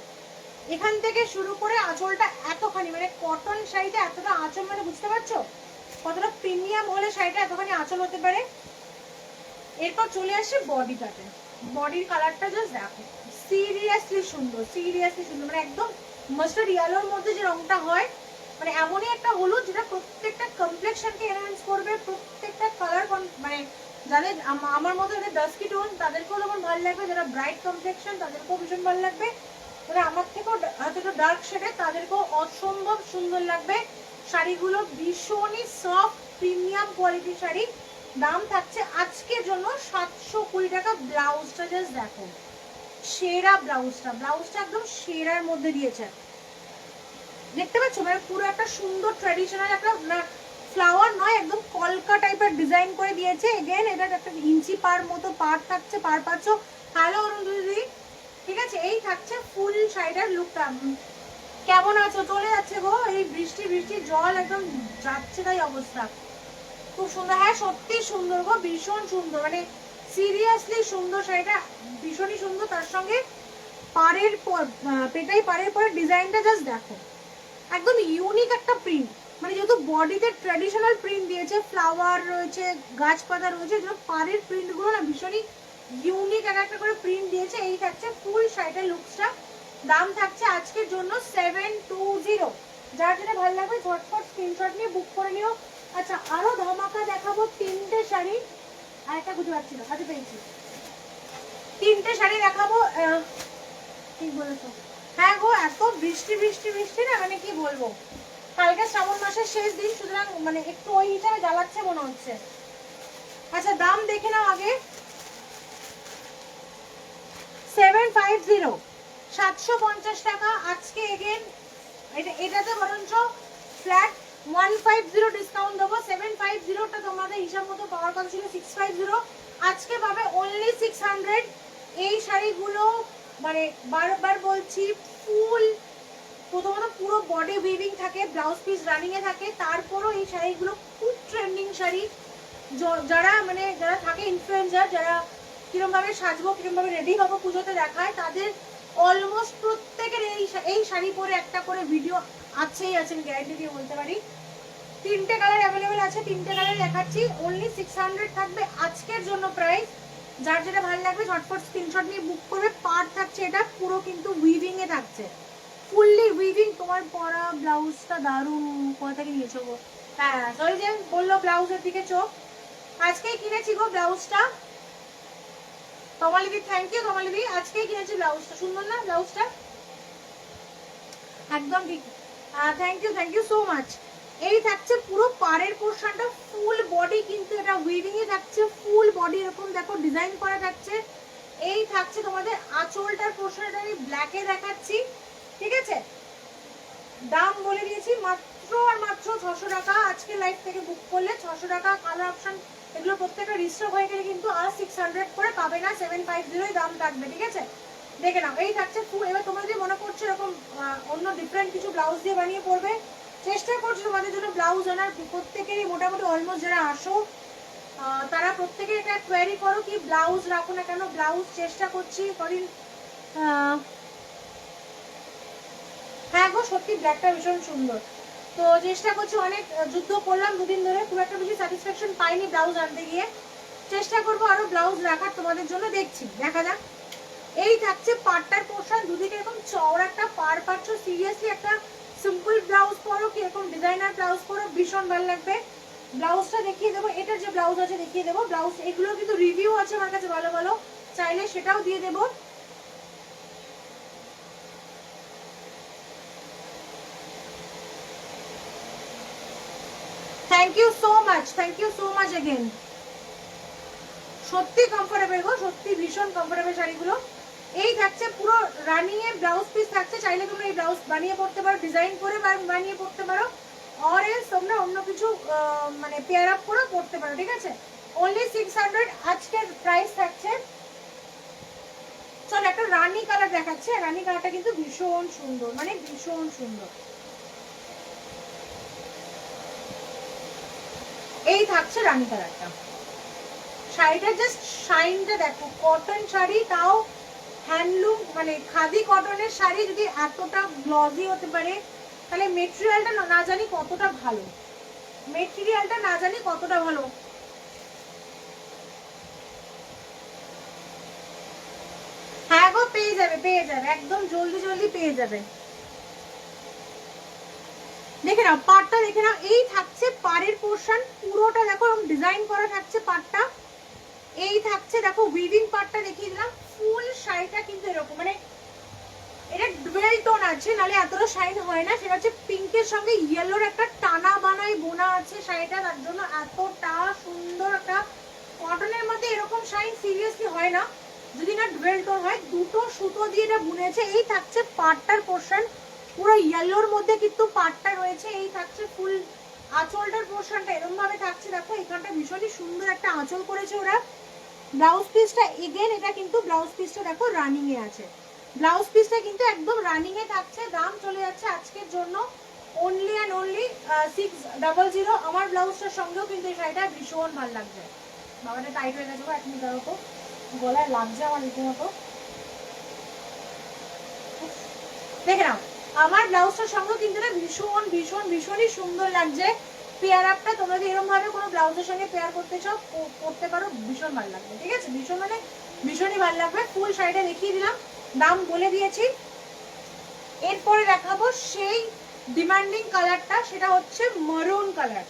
এখান থেকে শুরু করে আঁচলটা এতখানি, মানে কটন শাড়িটা এতটা আঁচল, মানে বুঝতে পারছো কতটা প্রিমিয়াম হলে শাড়িটা এতখানি আঁচল হতে পারে। এরপর চলে আসছে বডি প্যাটার্ন, বডির কালারটা জাস্ট দেখো, সিরিয়াসলি সুন্দর, সিরিয়াসলি সুন্দর, মানে একদম মাস্টার্ড ইয়েলোর মধ্যে যে রংটা হয়, মানে এমনই একটা হলুদ যেটা প্রত্যেকটা কমপ্লেক্সনকে এনহ্যান্স করবে, প্রত্যেকটা কালার, মানে যাদের আমার মতো যাদের ডাস্কি টোন তাদেরকেও যেমন ভালো লাগবে, যারা ব্রাইট কমপ্লেক্সন তাদেরকেও ভীষণ ভালো লাগবে, যারা আমার থেকেও হয়তো ডার্ক শেডে তাদেরকেও অসম্ভব সুন্দর লাগবে। শাড়িগুলো ভীষণই সফট প্রিমিয়াম কোয়ালিটির শাড়ি, দাম থাকছে আজকের জন্য 720 টাকা। ব্লাউজটা জাস্ট দেখো, সেরা ব্লাউজটা একদম সেরার মধ্যে দিয়েছে, দেখতে পাচ্ছ? মানে পুরো একটা সুন্দর ট্র্যাডিশনাল একটা ফ্লাওয়ার নয়, একদম কলকা টাইপের ডিজাইন করে দিয়েছে। এগেন এটা একটা ইঞ্চি পার মতো পার থাকছে, পার পাচ্ছ। হ্যালো অরুণ দিদি, ঠিক আছে? এই থাকছে ফুল শাড়িটার লুকটা। কেমন আছো? চলে যাচ্ছে গো, এই বৃষ্টির জল একদম যাচ্ছে, তাই অবস্থা। খুব সুন্দর, হ্যাঁ সত্যি সুন্দর গো, ভীষণ সুন্দর, মানে সিরিয়াসলি সুন্দর শাড়িটা, ভীষণই সুন্দর। তার সঙ্গে পাড়ের পেটাই পাড়ের পরে ডিজাইনটা জাস্ট দেখো, একদম ইউনিক একটা প্রিন্ট। মানে যেহেতু বডিতে ট্র্যাডিশনাল প্রিন্ট দিয়েছে, ফ্লাওয়ার রয়েছে, গাছপাতা রয়েছে, যেগুলো পাড়ের প্রিন্টগুলো না ভীষণই ইউনিক একটা করে প্রিন্ট দিয়েছে। এই থাকছে ফুল শাড়িটার লুকসটা। দাম থাকছে আজকের জন্য 720। যার যেটা ভালো লাগবে ঝটফট স্ক্রিনশট নিয়ে বুক করে নিও। আচ্ছা, আরো ধামাকা দেখাবো, 3টে শাড়ি, আর একটা খুঁজে পাচ্ছি না, আচ্ছা পেয়েছি। 3টে শাড়ি দেখাবো, ঠিক বলেছো। হ্যাঁ গো, এত বৃষ্টি না, মানে কি বলবো, কালকে শ্রাবণ মাসের শেষ দিন, সুতরাং মানে একটু ওই হিসাবে জ্বালাচ্ছে মনে হচ্ছে। আচ্ছা, দাম দেখে নাও আগে। 750, 750 টাকা আজকে। এগেন এটাতে বরঞ্চ ফ্ল্যাট 150 ডিসকাউন্ট দেবো। 750টা তোমাদের হিসাব মতো পাওয়ার কথা ছিল 650, আজকে পাবে অনলি 600। এই শাড়িগুলো মানে বারবার বলছি, ফুল প্রথমত পুরো বডি উইভিং থাকে, ব্লাউজ পিস রানিং এ থাকে, তারপরও এই শাড়িগুলো খুব ট্রেন্ডিং শাড়ি। যারা থাকে ইনফ্লুয়েন্সার, যারা কিরম ভাবে সাজবো, কিরম ভাবে রেডি হবো পুজোতে দেখায়, তাদের অলমোস্ট প্রত্যেকের এই শাড়ি পরে একটা করে ভিডিও আছেই আছে, আমি গ্যারান্টি দিয়ে বলতে পারি। 3টে কালার অ্যাভেলেবেল আছে, 3টে কালার দেখাচ্ছি। অনলি 600 থাকবে আজকের জন্য প্রাইস। যার যেটা ভালো লাগবে ঝটফট স্ক্রিনশট নিয়ে বুক করবে। পার্ট থাকছে এটা পুরো কিন্তু উইভিং এ থাকছে, ফুললি উইভিং। তোমার পরা ব্লাউজটা দারুণ, কোথা থেকে নিয়েছো গো? হ্যাঁ সরি যে বললো ব্লাউজের দিকে চোখ, আজকেই কিনেছি গো ব্লাউজটা। তমালিদি, থ্যাংক ইউ তমালিদি, আজকেই কিনেছি ব্লাউজটা। সুন্দর না ব্লাউজটা? একদম ঠিক, থ্যাংক ইউ সো মাচ। এই থাকছে পুরো পাড়ের পোর্শনটা, ফুল বডি কিন্তু এটা উইভিং এ থাকছে, ফুল বডি এরকম দেখো ডিজাইন করা থাকছে। এই থাকছে তোমাদের আঁচলটার পোর্শনটা, আমি ব্ল্যাকে দেখাচ্ছি, ঠিক আছে? দাম বলে দিয়েছি, মাত্র আর মাত্র 600 টাকা। আজকে লাইভ থেকে বুক করলে 600 টাকা। কালার অপশন এগুলো প্রত্যেকটা রিস্টক হয়ে গেলে কিন্তু আর 600 করে পাবে না, 750 দাম থাকবে, ঠিক আছে? দেখে নাও, এই থাকছে ফুল। এবার তোমরা যদি মনে করছো এরকম অন্য ডিফারেন্ট কিছু ব্লাউজ দিয়ে বানিয়ে পরবে, চেষ্টা করছি তোমাদের জন্য ব্লাউজ আনার। প্রত্যেকেরই মোটামুটি অলমোস্ট যারা আসো তারা প্রত্যেকে একটা কোয়ারি করো কি ব্লাউজ রাখো না কেন, ব্লাউজ চেষ্টা করছি কদিন। হ্যাঁ গো সত্যি ব্ল্যাকটা ভীষণ সুন্দর, তো চেষ্টা করছি। অনেক যুদ্ধ করলাম দুদিন ধরে, খুব একটা বেশি স্যাটিসফ্যাকশন পাইনি ব্লাউজ আনতে গিয়ে। চেষ্টা করবো আরো ব্লাউজ রাখার তোমাদের জন্য, দেখছি দেখা যাক। এই থাকছে পাড়টার পোর্শন, দুদিকে এরকম চওড়া একটা পাড় পাচ্ছ। সিরিয়াসলি একটা সিম্পল ব্লাউজ পরো কি এরকম ডিজাইনার ব্লাউজ পরো, ভীষণ ভালো লাগবে। ব্লাউজটা দেখিয়ে দেবো, এটার যে ব্লাউজ আছে দেখিয়ে দেবো। ব্লাউজ এগুলো কিন্তু রিভিউ আছে আমার কাছে ভালো ভালো, চাইলে সেটাও দিয়ে দেবো। Thank you so much again. সত্যি কমফোর্টেবল গো, সত্যি ভীষণ কমফোর্টেবল শাড়িগুলো। এই থাকছে পুরো রানিং এর ব্লাউজ পিস থাকছে, চাইলে তোমরা এই ব্লাউজ বানিয়ে পড়তে পারো, ডিজাইন করে বানিয়ে পড়তে পারো, অর এলস তোমরা অন্য কিছু মানে পেয়ার আপ করে পড়তে পারো, ঠিক আছে? অনলি 600 আজকের প্রাইস থাকছে। চল একটা রানী কালার দেখাচ্ছে, রানী কালারটা কিন্তু ভীষণ সুন্দর, মানে ভীষণ সুন্দর। এই থাকছে রানী কালারটা, শাড়িটার জাস্ট শাইনটা দেখো, কটন শাড়ি, তাও হ্যান্ডলুম মানে খাদি কটনের শাড়ি যদি এতটা গ্লজি হতে পারে, তাহলে মেটেরিয়ালটা না জানি কতটা ভালো, মেটেরিয়ালটা না জানি কতটা ভালো। হ্যাঁ গো পেয়ে যাবে একদম জলদি পেয়ে যাবে। দেখে নাও পাড়টা, দেখে নাও। এই থাকছে পাড়ের পোর্শন, পুরোটা দেখো ডিজাইন করা থাকছে পাড়টা। এই থাকছে দেখো উইভিং পার্টটা দেখিয়ে দিলাম। ফুল শাড়িটা কিন্তু এরকম, মানে এটা ডুয়েল টোন আছে, নাহলে এতটা শাইন হয় না। সেটা হচ্ছে পিঙ্কের সঙ্গে ইয়েলোর একটা টানা বানাই বোনা আছে শাড়িটা, তার জন্য এতটা সুন্দর একটা কটনের মধ্যে এরকম শাইন সিরিয়াসলি হয় না যদি না ডুয়েল টোন হয়। দুটো সুতো দিয়ে এটা বুনেছে। এই থাকছে পাটটার পোর্শন, পুরো ইয়েলোর মধ্যে কিন্তু পাটটা রয়েছে। এই থাকছে ফুল আঁচলটার পোর্শনটা এরকম ভাবে থাকছে। দেখো এখানটা ভীষণই সুন্দর একটা আঁচল করেছে ওরা। ব্লাউজ পিসটা এগেন, এটা কিন্তু ব্লাউজ পিসটা দেখো রানিং এ আছে। ব্লাউজ পিসটা কিন্তু একদম রানিং এ থাকছে। দাম চলে যাচ্ছে আজকের জন্য অনলি অ্যান্ড অনলি 600। আমার ব্লাউজটার সঙ্গেও কিন্তু এই শাড়িটা ভীষণ ভালো লাগছে। বাবাটা টাইট হয়ে গেছে, এক মিনিট দাঁড়াও তো, গলায় লাগছে আমার রীতিমতো। দেখে নাও আমার ব্লাউজটার সঙ্গেও কিন্তু না ভীষণ ভীষণ ভীষণই সুন্দর লাগছে। পেয়ার আপটা তোমরা যদি এরকম ভাবে কোনো ব্লাউজের সঙ্গে পেয়ার করতে চাও করতে পারো, ভীষণ ভালো লাগবে। ঠিক আছে, ভীষণ মানে ভীষণই ভালো লাগবে। ফুল শাড়িটা দেখিয়ে দিলাম, দাম বলে দিয়েছি। এরপরে দেখাবো সেই ডিমান্ডিং কালারটা, সেটা হচ্ছে মারুন কালার।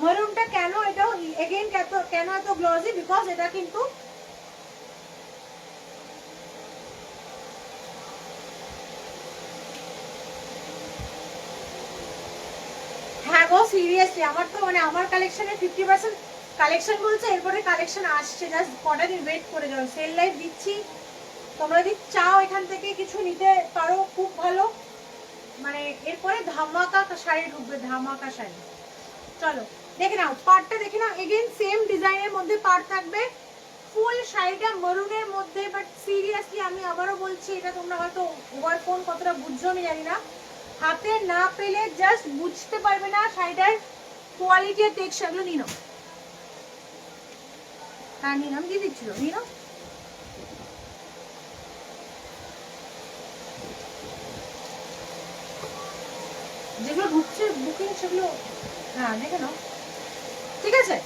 মারুনটা কেন এটাও এগেইন কেন এত গ্লসি, বিকজ এটা কিন্তু হ্যাঁ গো সিরিয়াসলি আমার তো মানে আমার কালেকশনের 50% কালেকশন বলছে, এরপরে কালেকশন আসছে, জাস্ট কটা দিন ওয়েট করে যাও। সেল লাইভ দিচ্ছি, তোমরা যদি চাও এখান থেকে কিছু নিতে পারো, খুব ভালো। মানে এরপরে ধামাকা শাড়ি ঢুকবে, ধামাকা শাড়ি। চলো দেখে নাও পাড়টা, দেখে নাও এগেইন সেম ডিজাইনের মধ্যে পাড় থাকবে। ফুল শাড়িটা মেরুনের মধ্যে, বাট সিরিয়াসলি আমি আবারও বলছি, এটা তোমরা হয়তো ওভার ফোন কতটা বুঝছো আমি জানি না, হাতে না পেলে জাস্ট বুঝতে পারবে না শাড়িটার কোয়ালিটি আর টেক্সচারগুলো। নিনো, হ্যাঁ নিন, আমি দিয়ে দিচ্ছিল, নিনো। যেগুলো ঢুকছে বুকিং সেগুলো হ্যাঁ দেখে নাও। ঠিক আছে,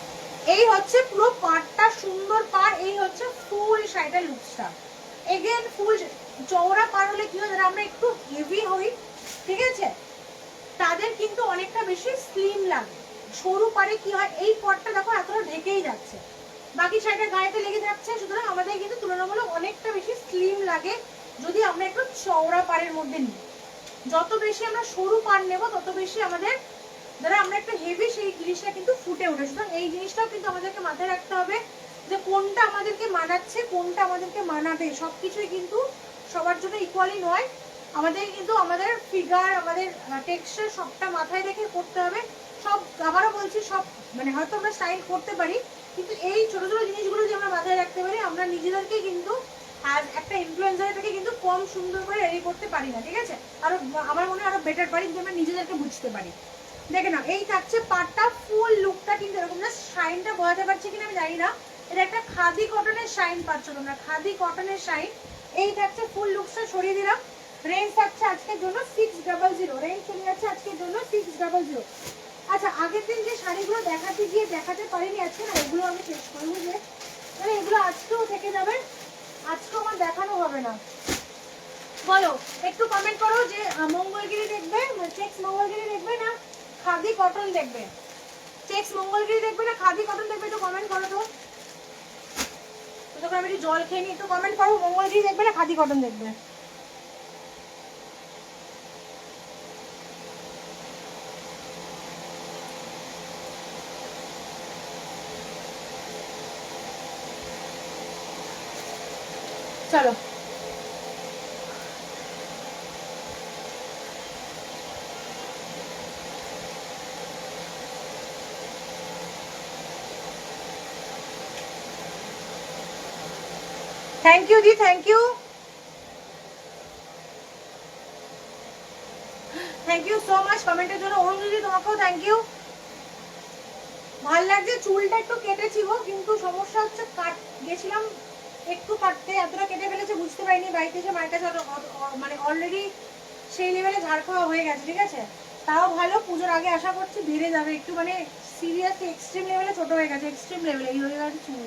এই হচ্ছে পুরো পাড়টা, সুন্দর পাড়। এই হচ্ছে ফুল শাড়িটার লুকসটা। এগেন ফুল চওড়া পাড় হলে কি হয়, যারা আমরা একটু হেভি হই, ঠিক আছে, তাদের কিন্তু অনেকটা বেশি স্লিম লাগে। সরু পাড়ে কি হয়, এই পাড়টা দেখো এতটা ঢেকেই যাচ্ছে, বাকি শাড়িটা গায়েতে লেগে যাচ্ছে, সুতরাং আমাদের কিন্তু তুলনামূলক অনেকটা বেশি স্লিম লাগে যদি আমরা একটু চওড়া পাড়ের মধ্যে নিই। যত বেশি আমরা সরু পাড় নেব তত বেশি আমাদের যারা আমরা একটু হেভি, সেই জিনিসটা কিন্তু ফুটে ওঠে। সুতরাং এই জিনিসটাও কিন্তু আমাদেরকে মাথায় রাখতে হবে যে কোনটা আমাদেরকে মানাচ্ছে, কোনটা আমাদেরকে মানাবে। সবকিছুই কিন্তু সবার জন্য ইকুয়ালি নয়। আমাদের কিন্তু আমাদের ফিগার, আমাদের টেক্সচার সবটা মাথায় রেখে করতে হবে। সব আবারও বলছি, সব মানে হয়তো আমরা স্টাইল করতে পারি, কিন্তু এই ছোট ছোট জিনিসগুলো যে আমরা মাথায় রাখতে পারি, আমরা নিজেদেরকে কিন্তু অ্যাজ একটা ইনফ্লুয়েন্সার থেকে কিন্তু কম সুন্দর করে রেডি করতে পারি না। ঠিক আছে, আরো আমার মনে হয় আরো বেটার পারি যদি আমরা নিজেদেরকে বুঝতে পারি। দেখে না, এই থাকছে পাটটা, ফুল লুকটা কিন্তু এরকম। না শাইনটা বোঝাতে পারছি কিনা আমি জানি না, এটা একটা খাদি কটনের শাইন পাচ্ছ তোমরা, খাদি কটনের শাইন। এই থাকছে ফুল লুকসটা, সরিয়ে দিলাম। রেঞ্জ থাকছে আজকের জন্য 600, রেঞ্জ চলে যাচ্ছে আজকের জন্য 600। আচ্ছা, আগের দিন যে শাড়িগুলো দেখাতে গিয়ে দেখাতে পারিনি আজকে, না এগুলো আমি শেষ করবো, যে মানে এগুলো আজকেও থেকে যাবে, আজকেও আমার দেখানো হবে না। বলো একটু কমেন্ট করো যে মঙ্গলগিরি দেখবে, চেক্স মঙ্গলগিরি দেখবে না খাদি কটন দেখবে, চেক্স মঙ্গলগিরি দেখবে না খাদি কটন দেখবে, একটু কমেন্ট করো তো। তখন আমি একটু জল খেয়ে নিই, একটু কমেন্ট করো মঙ্গলগিরি দেখবে না খাদি কটন দেখবে। চলো থ্যাংক ইউ দি, thank you, thank you so much কমেন্টের জন্য। অরুণ দিদি তোমাকেও থ্যাংক ইউ। ভাল লাগছে, চুলটা একটু কেটেছি গো, কিন্তু সমস্যা হচ্ছে গেছিলাম একটু কাটতে, এতটা কেটে ফেলেছে বুঝতে পারিনি, বাড়িতে এসে মায়ের কাছে মানে অলরেডি সেই লেভেলে ঝাড় খাওয়া হয়ে গেছে। ঠিক আছে, তাও ভালো, পুজোর আগে আশা করছি বেড়ে যাবে একটু, মানে সিরিয়াসলি এক্সট্রিম লেভেলে ছোট হয়ে গেছে, এক্সট্রিম লেভেলে এই হয়ে গেছে চুল।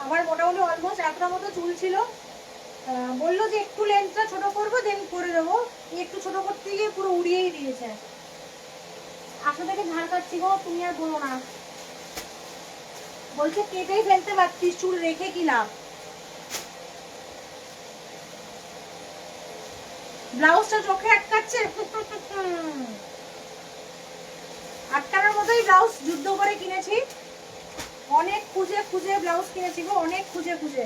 আমার মোটামুটি অলমোস্ট এতটা মতো চুল ছিল, বললো যে একটু লেন্থটা ছোট করবো, দেন করে দেবো, একটু ছোট করতে গিয়ে পুরো উড়িয়েই দিয়েছে। আসলে থেকে ঝাড় কাটছি গো, তুমি আর বলো না, বলছে কেটেই ফেলতে পারছিস, চুল রেখে কি লাভ। ব্লাউজটা চোখে আটকাচ্ছে, আটকানোর মতোই ব্লাউজ যুদ্ধ করে কিনেছি, অনেক খুঁজে খুঁজে ব্লাউজ কিনেছি গো, অনেক খুঁজে খুঁজে,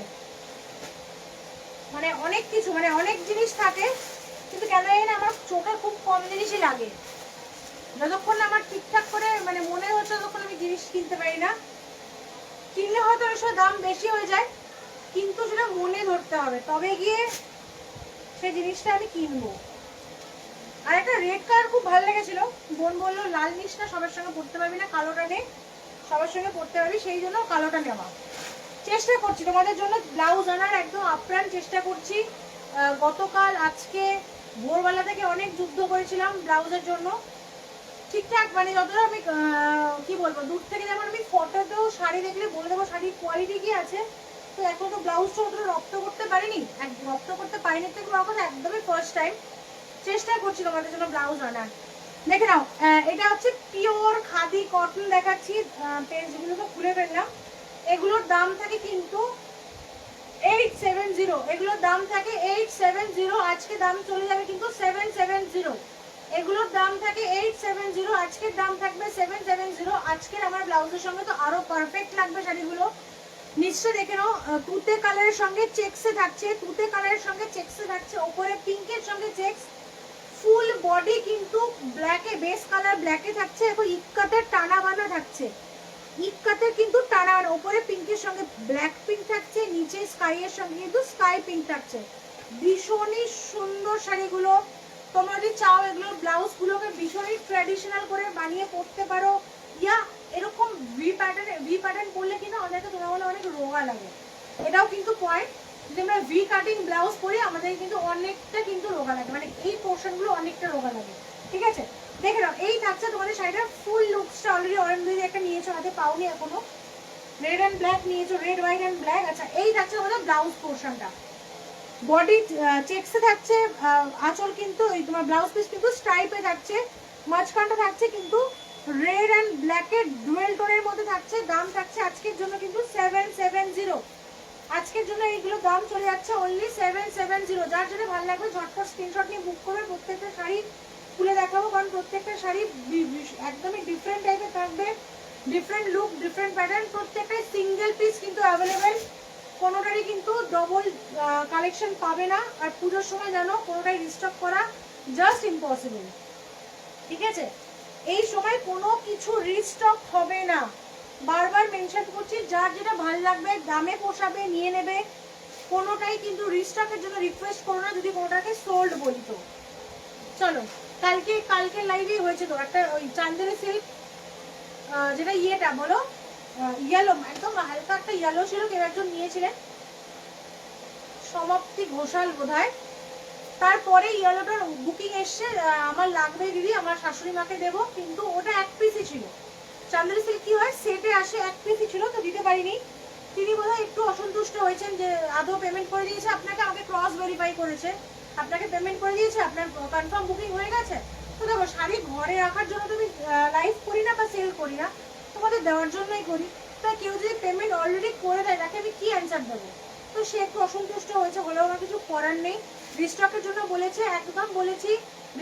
মানে অনেক কিছু, মানে অনেক জিনিস থাকে, কিন্তু কেন জানি না আমার চোখে খুব কম জিনিসই লাগে। যতক্ষণ আমার ঠিকঠাক করে মানে মনে হচ্ছে ততক্ষণ আমি জিনিস কিনতে পারি না। কিনলে হয়তো অনেক সময় দাম বেশি হয়ে যায়, কিন্তু সেটা মনে ধরতে হবে, তবে গিয়ে সেই জিনিসটা আমি কিনবো। আর একটা রেড কালার খুব ভালো লেগেছিল, বোন বললো লাল নিস না, সবার সঙ্গে পড়তে পারবি না, কালোটা নে, সবার সঙ্গে পড়তে পারবি, সেই জন্য কালোটা নেওয়া। চেষ্টা করছি তোমাদের জন্য ব্লাউজ আনার, একদম আপ্রাণ চেষ্টা করছি। গতকাল আজকে ভোরবেলা থেকে অনেক যুদ্ধ করেছিলাম ব্লাউজের জন্য, ঠিকঠাক মানে যতটা আমি কি বলবো, দূর থেকে যেমন আমি ফটোতেও শাড়ি দেখলে বলে দেবো শাড়ির কোয়ালিটি কি আছে, তো এখন তো ব্লাউজটা অতটা রপ্ত করতে পারিনি, রপ্ত করতে পারিনি থেকে বড় কথা, একদমই ফার্স্ট টাইম চেষ্টা করছি তোমাদের জন্য ব্লাউজ আনার। দেখে নাও, এটা হচ্ছে পিওর খাদি কটন দেখাচ্ছি, পেজগুলোকে খুলে ফেললাম। এগুলোর দাম থাকে কিন্তু 870, এগুলোর দাম থাকে 870, আজকে দাম চলে যাবে কিন্তু 770। এগুলোর দাম থাকে 870, আজকের দাম থাকবে 770। আজকের আমার ব্লাউজের সঙ্গে তো আরো পারফেক্ট লাগবে শাড়িগুলো। নিশ্চয় দেখে নাও, তুতে কালারের সঙ্গে চেক্সে থাকছে, তুতে কালারের সঙ্গে চেক্সে থাকছে, ওপরে পিঙ্কের সঙ্গে চেক্স, ফুল বডি কিন্তু ব্ল্যাকে, বেস কালার ব্ল্যাকে থাকছে, এবং ইক্কাতের টানা বানা থাকছে, ইক্কাতের কিন্তু টানা, ওপরে পিঙ্কের সঙ্গে ব্ল্যাক পিঙ্ক থাকছে, নিচে স্কাই এর সঙ্গে কিন্তু স্কাই পিঙ্ক থাকছে। ভীষণই সুন্দর শাড়িগুলো, তোমরা যদি চাও এগুলো ব্লাউজ গুলোকে ভীষণই ট্র্যাডিশনাল করে বানিয়ে পরতে পারো, ইয়া এরকম ভি প্যাটার্ন পরলে কিন্তু আমাদেরকে তোমরা বলে অনেক রোগা লাগে, এটাও কিন্তু পয়েন্ট। যদি আমরা ভি কাটিং ব্লাউজ পরি আমাদের কিন্তু অনেকটা কিন্তু রোগা লাগে, মানে এই পোর্শনগুলো অনেকটা রোগা লাগে, ঠিক আছে। দেখে নাও, এই থাকছে তোমাদের শাড়িটার ফুল লুকসটা। অলরেডি অরেঞ্জ একটা নিয়েছো, হাতে পাওনি এখনো, রেড অ্যান্ড ব্ল্যাক নিয়েছো, রেড হোয়াইট অ্যান্ড ব্ল্যাক। আচ্ছা, এই থাকছে তোমাদের ব্লাউজ পোর্শনটা, বডি চেক্সে থাকছে, আঁচল কিন্তু তোমার ব্লাউজ পিস কিন্তু স্ট্রাইপে থাকছে, মাঝখানটা থাকছে কিন্তু রেড অ্যান্ড ব্ল্যাকের ডুয়েল টোনের মধ্যে থাকছে। দাম থাকছে আজকের জন্য কিন্তু 770, আজকের জন্য এইগুলো দাম চলে যাচ্ছে অনলি 770। যার জন্য ভালো লাগবে ঝটপট স্ক্রিনশট নিয়ে বুক করবে। প্রত্যেকটা শাড়ি খুলে দেখাবো, কারণ প্রত্যেকটা শাড়ি একদমই ডিফারেন্ট টাইপের থাকবে, ডিফারেন্ট লুক, ডিফারেন্ট প্যাটার্ন, প্রত্যেকটাই সিঙ্গেল পিস কিন্তু অ্যাভেলেবেল, কোনোটারই কিন্তু ডবল কালেকশন পাবে না। আর পুজোর সময় জানো কোনোটাই রিস্টক করা জাস্ট ইম্পসিবল, ঠিক আছে। এই সময় কোনো কিছু রিস্টক হবে না, বারবার মেনশন করছি, যার যেটা ভালো লাগবে দামে পোষাবে নিয়ে নেবে, কোনোটাই কিন্তু রিস্টকের জন্য রিকোয়েস্ট করো না যদি কোনোটাকে সোল্ড বলি তো। চলো, কালকে লাইভেই হয়েছে তো একটা ওই চান্দেরি সিল্ক, যেটা ইয়েটা বলো ইয়েলো, একদম হালকা একটা ইয়েলো ছিল, কেউ একজন নিয়েছিলেন, সমাপ্তি ঘোষাল বোধহয়। তারপরে ইয়েলোটার বুকিং এসছে, আমার লাগবে দিদি, আমার শাশুড়ি মাকে দেবো, কিন্তু ওটা এক পিসই ছিল। চান্দেরি সিল্ক কি হয়, সেটে আসে, এক পিসই ছিল তো দিতে পারিনি। তিনি বোধহয় একটু অসন্তুষ্ট হয়েছেন যে আদৌ পেমেন্ট করে দিয়েছে আপনাকে, আমাকে ক্রস ভেরিফাই করেছে, আপনাকে পেমেন্ট করে দিয়েছে, আপনার কনফার্ম বুকিং হয়ে গেছে। তো দেখো, শাড়ি ঘরে রাখার জন্য তুমি লাইভ করি না বা সেল করি না, তোমাদের দেওয়ার জন্যই করি। তা কেউ যদি পেমেন্ট অলরেডি করে দেয় তাকে আমি কি অ্যান্সার দেবো? তো সে একটু অসন্তুষ্ট হয়েছে, হলেও আমার কিছু করার নেই। রিস্টকের জন্য বলেছে, একদম বলেছি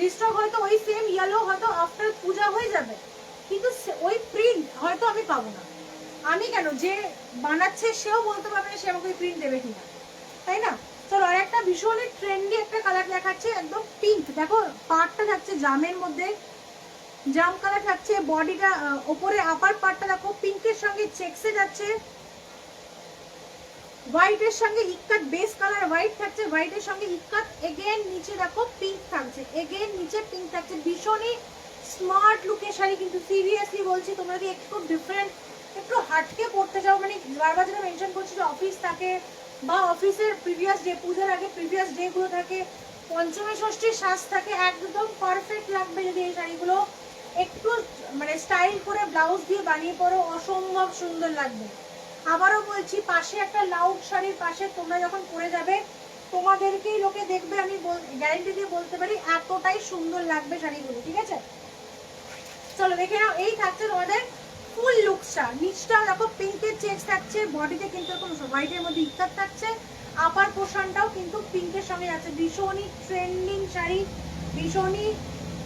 রিস্টক হয়তো ওই সেম ইয়েলো হয়তো আফটার পূজা হয়ে যাবে, কিন্তু ওই প্রিন্ট হয়তো আমি পাবো না। আমি কেন, যে বানাচ্ছে সেও বলতে পারবে না সে আমাকে ওই প্রিন্ট দেবে কিনা, তাই না? চলো, আর একটা ভীষণই ট্রেন্ডি একটা কালার দেখাচ্ছে, একদম পিঙ্ক। দেখো পার্টটা থাকছে জামের মধ্যে, জাম কালার থাকছে, বডিটা ওপরে আপার পার্টটা দেখো পিঙ্কের সঙ্গে চেক্সে যাচ্ছে, হোয়াইটের সঙ্গে ইক্কাত, বেস কালার হোয়াইট থাকছে, হোয়াইটের সঙ্গে ইক্কাত, এগেন নিচে দেখো পিঙ্ক থাকছে, এগেন নিচে পিঙ্ক থাকছে। ভীষণই স্মার্ট লুকের শাড়ি, কিন্তু সিরিয়াসলি বলছি তোমরা যদি একটু ডিফারেন্ট, একটু হাটকে পড়তে চাও, মানে বারবার যেটা মেনশন করছি যে অফিস থাকে বা অফিসের প্রিভিয়াস ডে, পূজার আগে প্রিভিয়াস ডেগুলো থাকে, পঞ্চমী ষষ্ঠীর সাজ থাকে, একদম পারফেক্ট লাগবে যদি এই শাড়িগুলো একটু মানে স্টাইল করে ব্লাউজ দিয়ে বানিয়ে পরো, অসম্ভব সুন্দর লাগবে। আবারও বলছি, পাশে একটা লাউড শাড়ির পাশে তোমরা যখন পরে যাবে তোমাদেরকেই লোকে দেখবে, আমি গ্যারেন্টি দিয়ে বলতে পারি, এতটাই সুন্দর লাগবে শাড়িগুলো, ঠিক আছে। চলো দেখে নাও, এই থাকছে তোমাদের ফুল লুকসটা। নিচটা দেখো পিঙ্কের চেক্স থাকছে, বডিতে কিন্তু এরকম হোয়াইটের মধ্যে ইক্কাত থাকছে, আপার পোর্শনটাও কিন্তু পিঙ্কের সঙ্গে যাচ্ছে, ভীষণই ট্রেন্ডিং শাড়ি, ভীষণই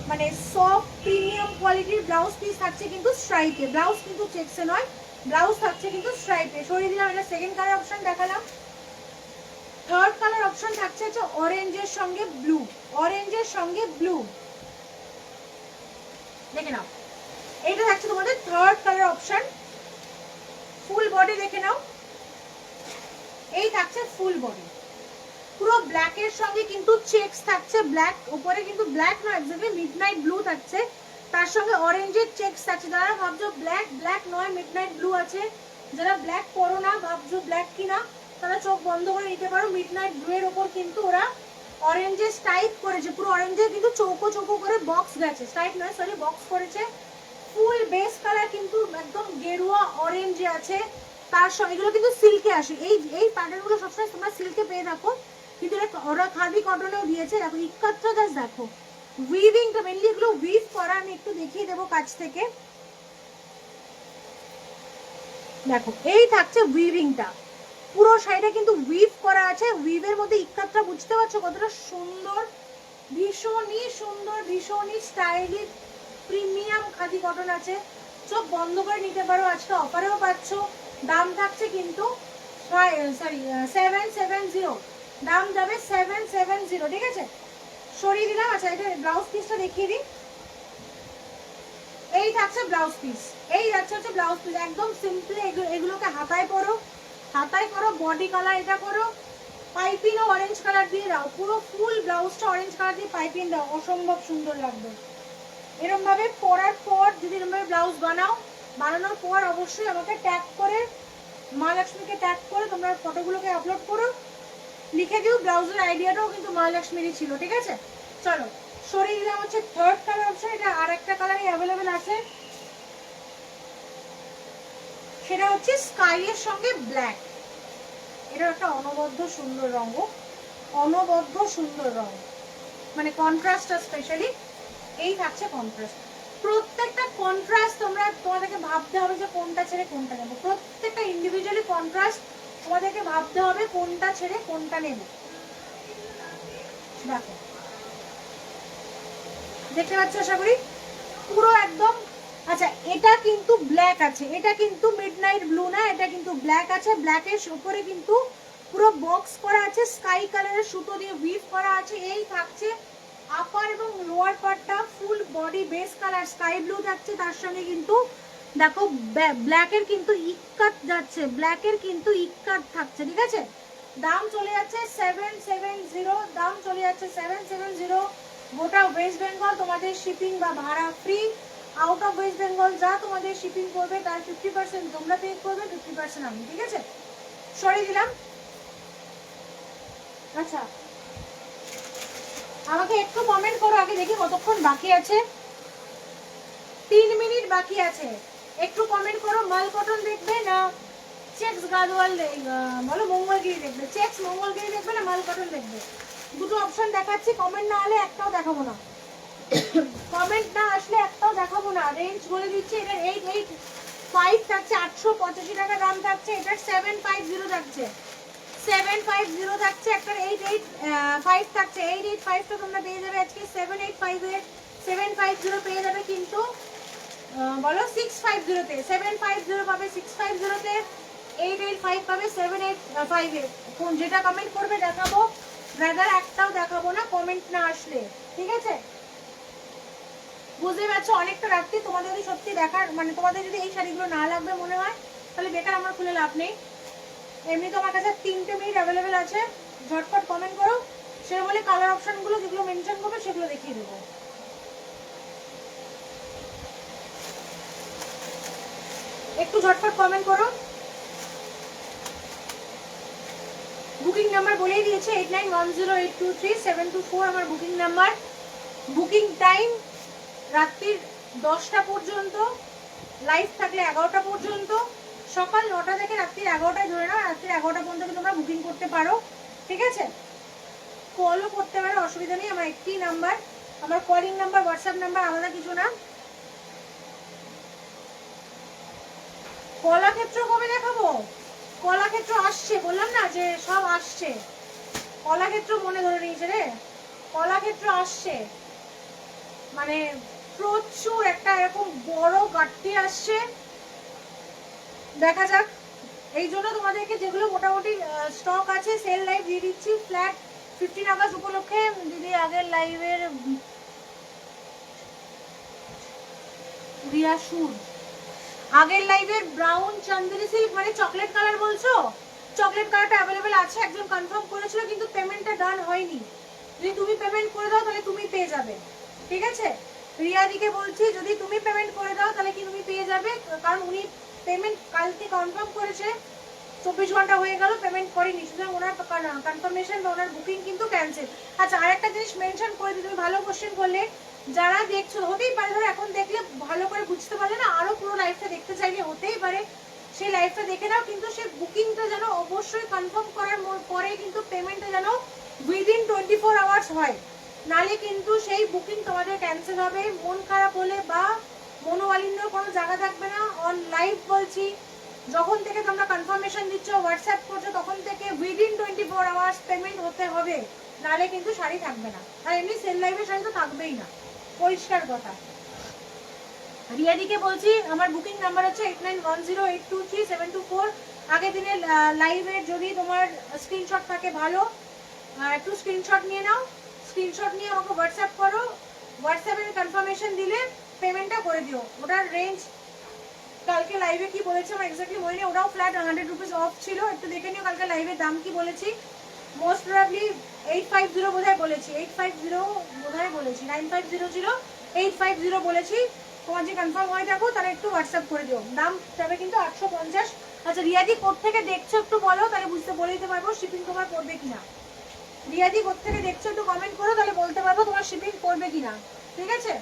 মানে সফট প্রিমিয়াম কোয়ালিটির। ব্লাউজ পিস থাকছে কিন্তু স্ট্রাইপে, ব্লাউজ কিন্তু চেকসে নয়, ব্লাউজ থাকছে কিন্তু স্ট্রাইপে। সরিয়ে দিলাম, এটা সেকেন্ড কালার অপশন দেখালাম। থার্ড কালার অপশন থাকছে হচ্ছে অরেঞ্জের সঙ্গে ব্লু, অরেঞ্জের সঙ্গে ব্লু, দেখে নাও এইটা থাকছে তোমাদের third colour option. Full body দেখে নাও, এই থাকছে ফুল বডি, পুরো ব্ল্যাকের সঙ্গে কিন্তু চেকস থাকছে, ব্ল্যাক উপরে কিন্তু ব্ল্যাক নয়, এক্স্যাক্টলি মিডনাইট ব্লু থাকছে, তার সঙ্গে অরেঞ্জের চেকস থাকছে। যারা ভাবছো ব্ল্যাক, ব্ল্যাক নয় মিডনাইট ব্লু আছে, যারা ব্ল্যাক পরো না ভাবছো ব্ল্যাক কিনা, তারা চোখ বন্ধ করে নিতে পারো। মিডনাইট ব্লু এর ওপর কিন্তু ওরা অরেঞ্জের স্টাইপ করেছে, পুরো অরেঞ্জের কিন্তু চৌকো চৌকো করে বক্স গেছে, স্টাইপ নয় সরি বক্স করেছে। ফুল বেস কালার কিন্তু একদম গেরুয়া অরেঞ্জে আছে, তার সঙ্গে এগুলো কিন্তু সিল্কে আসে, এই প্যাটার্নগুলো সবসময় তোমরা সিল্কে পেয়ে থাকো, কিন্তু ওরা খাদি কটনেও দিয়েছে। দেখো ইক্কাতটা জাস্ট দেখো, উইভিংটা মেনলি এগুলো উইভ করা, আমি একটু দেখিয়ে দেবো কাছ থেকে। দেখো এই থাকছে উইভিংটা, পুরো শাড়িটা কিন্তু উইভ করা আছে, উইভের মধ্যে ইক্কাতটা বুঝতে পারছো কতটা সুন্দর, ভীষণই সুন্দর, ভীষণই স্টাইলিশ প্রিমিয়াম খাদি কটন আছে। চোখ বন্ধ করে নিতে পারো, আজকে অফারেও পাচ্ছ। দাম থাকছে কিন্তু সরি 770, দাম যাবে 770, ঠিক আছে সরিয়ে দিলাম। আচ্ছা এটা ব্লাউজ পিসটা দেখিয়ে দিই, এই থাকছে ব্লাউজ পিস, এই যাচ্ছে হচ্ছে ব্লাউজ পিস, একদম সিম্পলি এগুলোকে হাতায় পরো, হাতায় করো, বডি কালার এটা করো, পাইপিংও অরেঞ্জ কালার দিয়ে দাও, পুরো ফুল ব্লাউজটা অরেঞ্জ কালার দিয়ে পাইপিং দাও, অসম্ভব সুন্দর লাগবে। এরকম ভাবে পরার পর যদি এরকম ভাবে ব্লাউজ বানাও, বানানোর পর অবশ্যই আমাকে ট্যাগ করে, মা লক্ষ্মীকে ট্যাগ করে তোমরা ফটোগুলোকে আপলোড করো, লিখে দিও ব্লাউজের আইডিয়াটাও কিন্তু মা লক্ষ্মীরই ছিল, ঠিক আছে। চলো সরিয়ে দিলাম হচ্ছে থার্ড কালার অপশন, এটা আর একটা কালারই অ্যাভেলেবেল আছে, সেটা হচ্ছে স্কাই এর সঙ্গে ব্ল্যাক। এটা একটা অনবদ্য সুন্দর রঙ, অনবদ্য সুন্দর রঙ, মানে কন্ট্রাস্টটা স্পেশালি এই থাকছে কন্ট্রাস্ট। প্রত্যেকটা কন্ট্রাস্ট তোমাদেরকে ভাবতে হবে যে কোনটা ছেড়ে কোনটা নেবো, প্রত্যেকটা ইন্ডিভিজুয়ালি কন্ট্রাস্ট তোমাদেরকে ভাবতে হবে কোনটা ছেড়ে কোনটা নেবো। দেখো দেখতে পাচ্ছ আশা করি পুরো একদম। আচ্ছা এটা কিন্তু ব্ল্যাক আছে, এটা কিন্তু মিডনাইট ব্লু না, এটা কিন্তু ব্ল্যাক আছে, ব্ল্যাকের উপরে কিন্তু পুরো বক্স করা আছে, স্কাই কালারের সুতো দিয়ে উইভ করা আছে। এই থাকছে আপার এবং লোয়ার পার্টটা, full body base colour sky blue থাকছে, তার সঙ্গে কিন্তু দেখো ব্ল্যাকের কিন্তু ইক্কাত যাচ্ছে, ব্ল্যাকের কিন্তু ইক্কাত থাকছে, ঠিক আছে। দাম চলে যাচ্ছে 770, দাম চলে যাচ্ছে 770। গোটা ওয়েস্ট বেঙ্গল তোমাদের শিপিং বা ভাড়া free, out of West Bengal যা তোমাদের শিপিং করবে তার 50% তোমরা পে করবে, 50% আমি, ঠিক আছে সরিয়ে দিলাম। আচ্ছা আমাকে একটু কমেন্ট করো আগে, দেখি কতক্ষণ বাকি আছে, 3 মিনিট বাকি আছে, একটু কমেন্ট করো। মাল কটন দেখবে না চেক্স গাদওয়াল বলো মঙ্গলগিরি দেখবে, চেক্স মঙ্গলগিরি দেখবে না মাল কটন দেখবে, দুটো অপশন দেখাচ্ছি। কমেন্ট না হলে একটাও দেখাবো না, কমেন্ট না আসলে একটাও দেখাবো না। রেঞ্জ বলে দিচ্ছি, এটা 885 থাকছে, 885 টাকা দাম থাকছে, এটা 750 থাকছে, 750 থাকছে, একটা 885 থাকছে, 885টা তোমরা পেয়ে যাবে আজকে 785 এ, 750 পেয়ে যাবে কিন্তু বলো 650 তে, 750 পাবে 650 তে, 885 পাবে 785 এ। কোন যেটা কমেন্ট করবে দেখাবো, রাদার একটাও দেখাবো না কমেন্ট না আসলে, ঠিক আছে বুঝতে পারছো। অনেকটা রাত্রি, তোমাদের যদি সত্যি দেখার মানে তোমাদের যদি এই শাড়িগুলো না লাগবে মনে হয় তাহলে বেকার আমার খুলে লাভ নেই। এমনি তো আমার কাছে 3টে মিনিট অ্যাভেলেবেল আছে, ঝটপট কমেন্ট করো, সেরকম হলে কালার অপশনগুলো যেগুলো মেনশন করবে সেগুলো দেখিয়ে দেবো। একটু ঝটপট কমেন্ট করো। বুকিং নাম্বার বলেই দিয়েছে 8910823724 আমার বুকিং নাম্বার। বুকিং টাইম রাত্রির 10টা পর্যন্ত, লাইভ থাকলে 11টা পর্যন্ত, সকাল 9টা থেকে রাত্রি 11টায় ধরে নাও, রাত্রি 11টা পর্যন্ত তোমরা বুকিং করতে পারো, ঠিক আছে কলও করতে পারো, অসুবিধা নেই। আমার একটি নাম্বার, আমার কলিং নাম্বার, হোয়াটসঅ্যাপ নাম্বার আলাদা কিছু না। কলাক্ষেত্র কবে দেখাবো? কলাক্ষেত্র আসছে, বললাম না যে সব আসছে। কলাক্ষেত্র মনে ধরে নিয়েছে রে, কলাক্ষেত্র আসছে, মানে প্রচুর একটা এরকম বড় গাড়ি আসছে, দেখা যাক। এই জন্য তোমাদেরকে যেগুলো মোটামুটি স্টক আছে সেল লাইভ দিয়ে দিচ্ছি। ফ্ল্যাট 15 আগস্ট উপলক্ষে দিদি আগের লাইভের রিয়া শুট, আগের লাইভের ব্রাউন চান্দেরি সিল্ক মানে চকলেট কালার বলছো? চকলেট কালারটা অ্যাভেলেবেল আছে, একজন কনফার্ম করেছিল কিন্তু পেমেন্টটা ডান হয়নি। যদি তুমি পেমেন্ট করে দাও তাহলে তুমি পেয়ে যাবে, ঠিক আছে? রিয়া দিকে বলছি যদি তুমি পেমেন্ট করে দাও তাহলে কি তুমি পেয়ে যাবে, কারণ উনি পেমেন্ট কালকে কনফার্ম করেছে, 24 ঘন্টা হয়ে গেল পেমেন্ট করেনি, সুতরাং ওনার কনফার্মেশন বা ওনার বুকিং কিন্তু ক্যান্সেল। আচ্ছা আরেকটা জিনিস মেনশন করে দিই, তুমি ভালো কোশ্চেন করলে, যারা দেখছো হতেই পারে ধরো এখন দেখলে ভালো করে বুঝতে পারলে না, আরো পুরো লাইফটা দেখতে চাইলে হতেই পারে সেই লাইফটা দেখে নাও, কিন্তু সেই বুকিংটা যেন অবশ্যই কনফার্ম করার পরে কিন্তু পেমেন্টটা যেন উইদিন 24 আওয়ার্স হয়, নালে কিন্তু সেই বুকিং তোমাদের ক্যান্সেল হবে। মন খারাপ হলে বা মনোমালিন্যর কোনো জায়গা থাকবে না, অন লাইভ বলছি, যখন থেকে তোমরা কনফার্মেশন দিচ্ছ হোয়াটসঅ্যাপ করছো তখন থেকে উইদিন 24 আওয়ার্স পেমেন্ট হতে হবে, নালে কিন্তু শাড়ি থাকবে না। আর এমনি সেল লাইভের শাড়ি তো থাকবেই না, পরিষ্কার কথা। রিয়াদিকে বলছি আমার বুকিং নাম্বার হচ্ছে 8910823724। আগের দিনের লাইভের যদি তোমার স্ক্রিনশট থাকে ভালো, একটু স্ক্রিনশট নিয়ে নাও, স্ক্রিনশট নিয়ে আমাকে হোয়াটসঅ্যাপ করো, হোয়াটসঅ্যাপে কনফার্মেশন দিলে পেমেন্টটা করে দিও। ওটার রেঞ্জ কালকে লাইভে কি বলেছে আমার এক্স্যাক্টলি মনে নেই, ওটাও ফ্ল্যাট 100 রুপিস অফ ছিল, একটু দেখে নিও কালকে লাইভের দাম কি বলেছি। মোস্ট প্রবাবলি 850 বোধহয় বলেছি, 850 বোধহয় বলেছি, 950 ছিল, 850 বলেছি। তোমার যে কনফার্ম হয়ে থাকো তাহলে একটু হোয়াটসঅ্যাপ করে দিও, দাম যাবে কিন্তু 850। আচ্ছা রিয়াদি কোত্থেকে দেখছো একটু বলো, তাহলে বলে দিতে পারবো শিপিং তোমার পড়বে কিনা। রিয়াদি কোত্থেকে দেখছো একটু কমেন্ট করো, তাহলে বলতে পারবো তোমার শিপিং পড়বে কিনা, ঠিক আছে?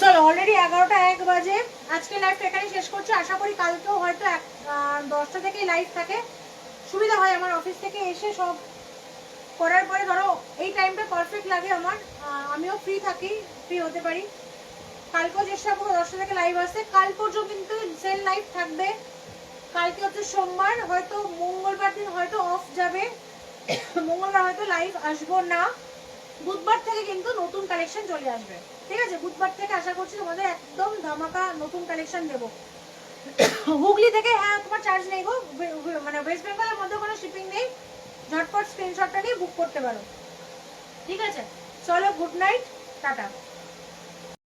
চলো অলরেডি 11টা 1 বাজে, আজকে লাইভটা এখানে শেষ করছি। আশা করি কালকেও হয়তো 10টা থেকেই লাইভ থাকে, সুবিধা হয় আমার অফিস থেকে এসে সব করার পরে, ধরো এই টাইমটা পারফেক্ট লাগে আমার, আমিও ফ্রি থাকি, ফ্রি হতে পারি। কালকেও চেষ্টা করবো 10টা থেকে লাইভ আসতে, কাল পর্যন্ত কিন্তু সেল লাইভ থাকবে। কালকে হচ্ছে সোমবার, হয়তো মঙ্গলবার দিন হয়তো অফ যাবে, মঙ্গলবার হয়তো লাইভ আসবো না। বুধবার থেকে কিন্তু নতুন কালেকশন চলে আসবে, ঠিক আছে? বুধবার থেকে আশা করছি তোমাদের একদম ধামাকা নতুন কালেকশন দেবো। হুগলি থেকে হ্যাঁ তোমার চার্জ নেই গো, মানে ওয়েস্ট বেঙ্গলের মধ্যে কোনো শিপিং নেই, ঝটপট স্ক্রিনশটটা নিয়ে বুক করতে পারো, ঠিক আছে? চলো গুড নাইট, টাটা।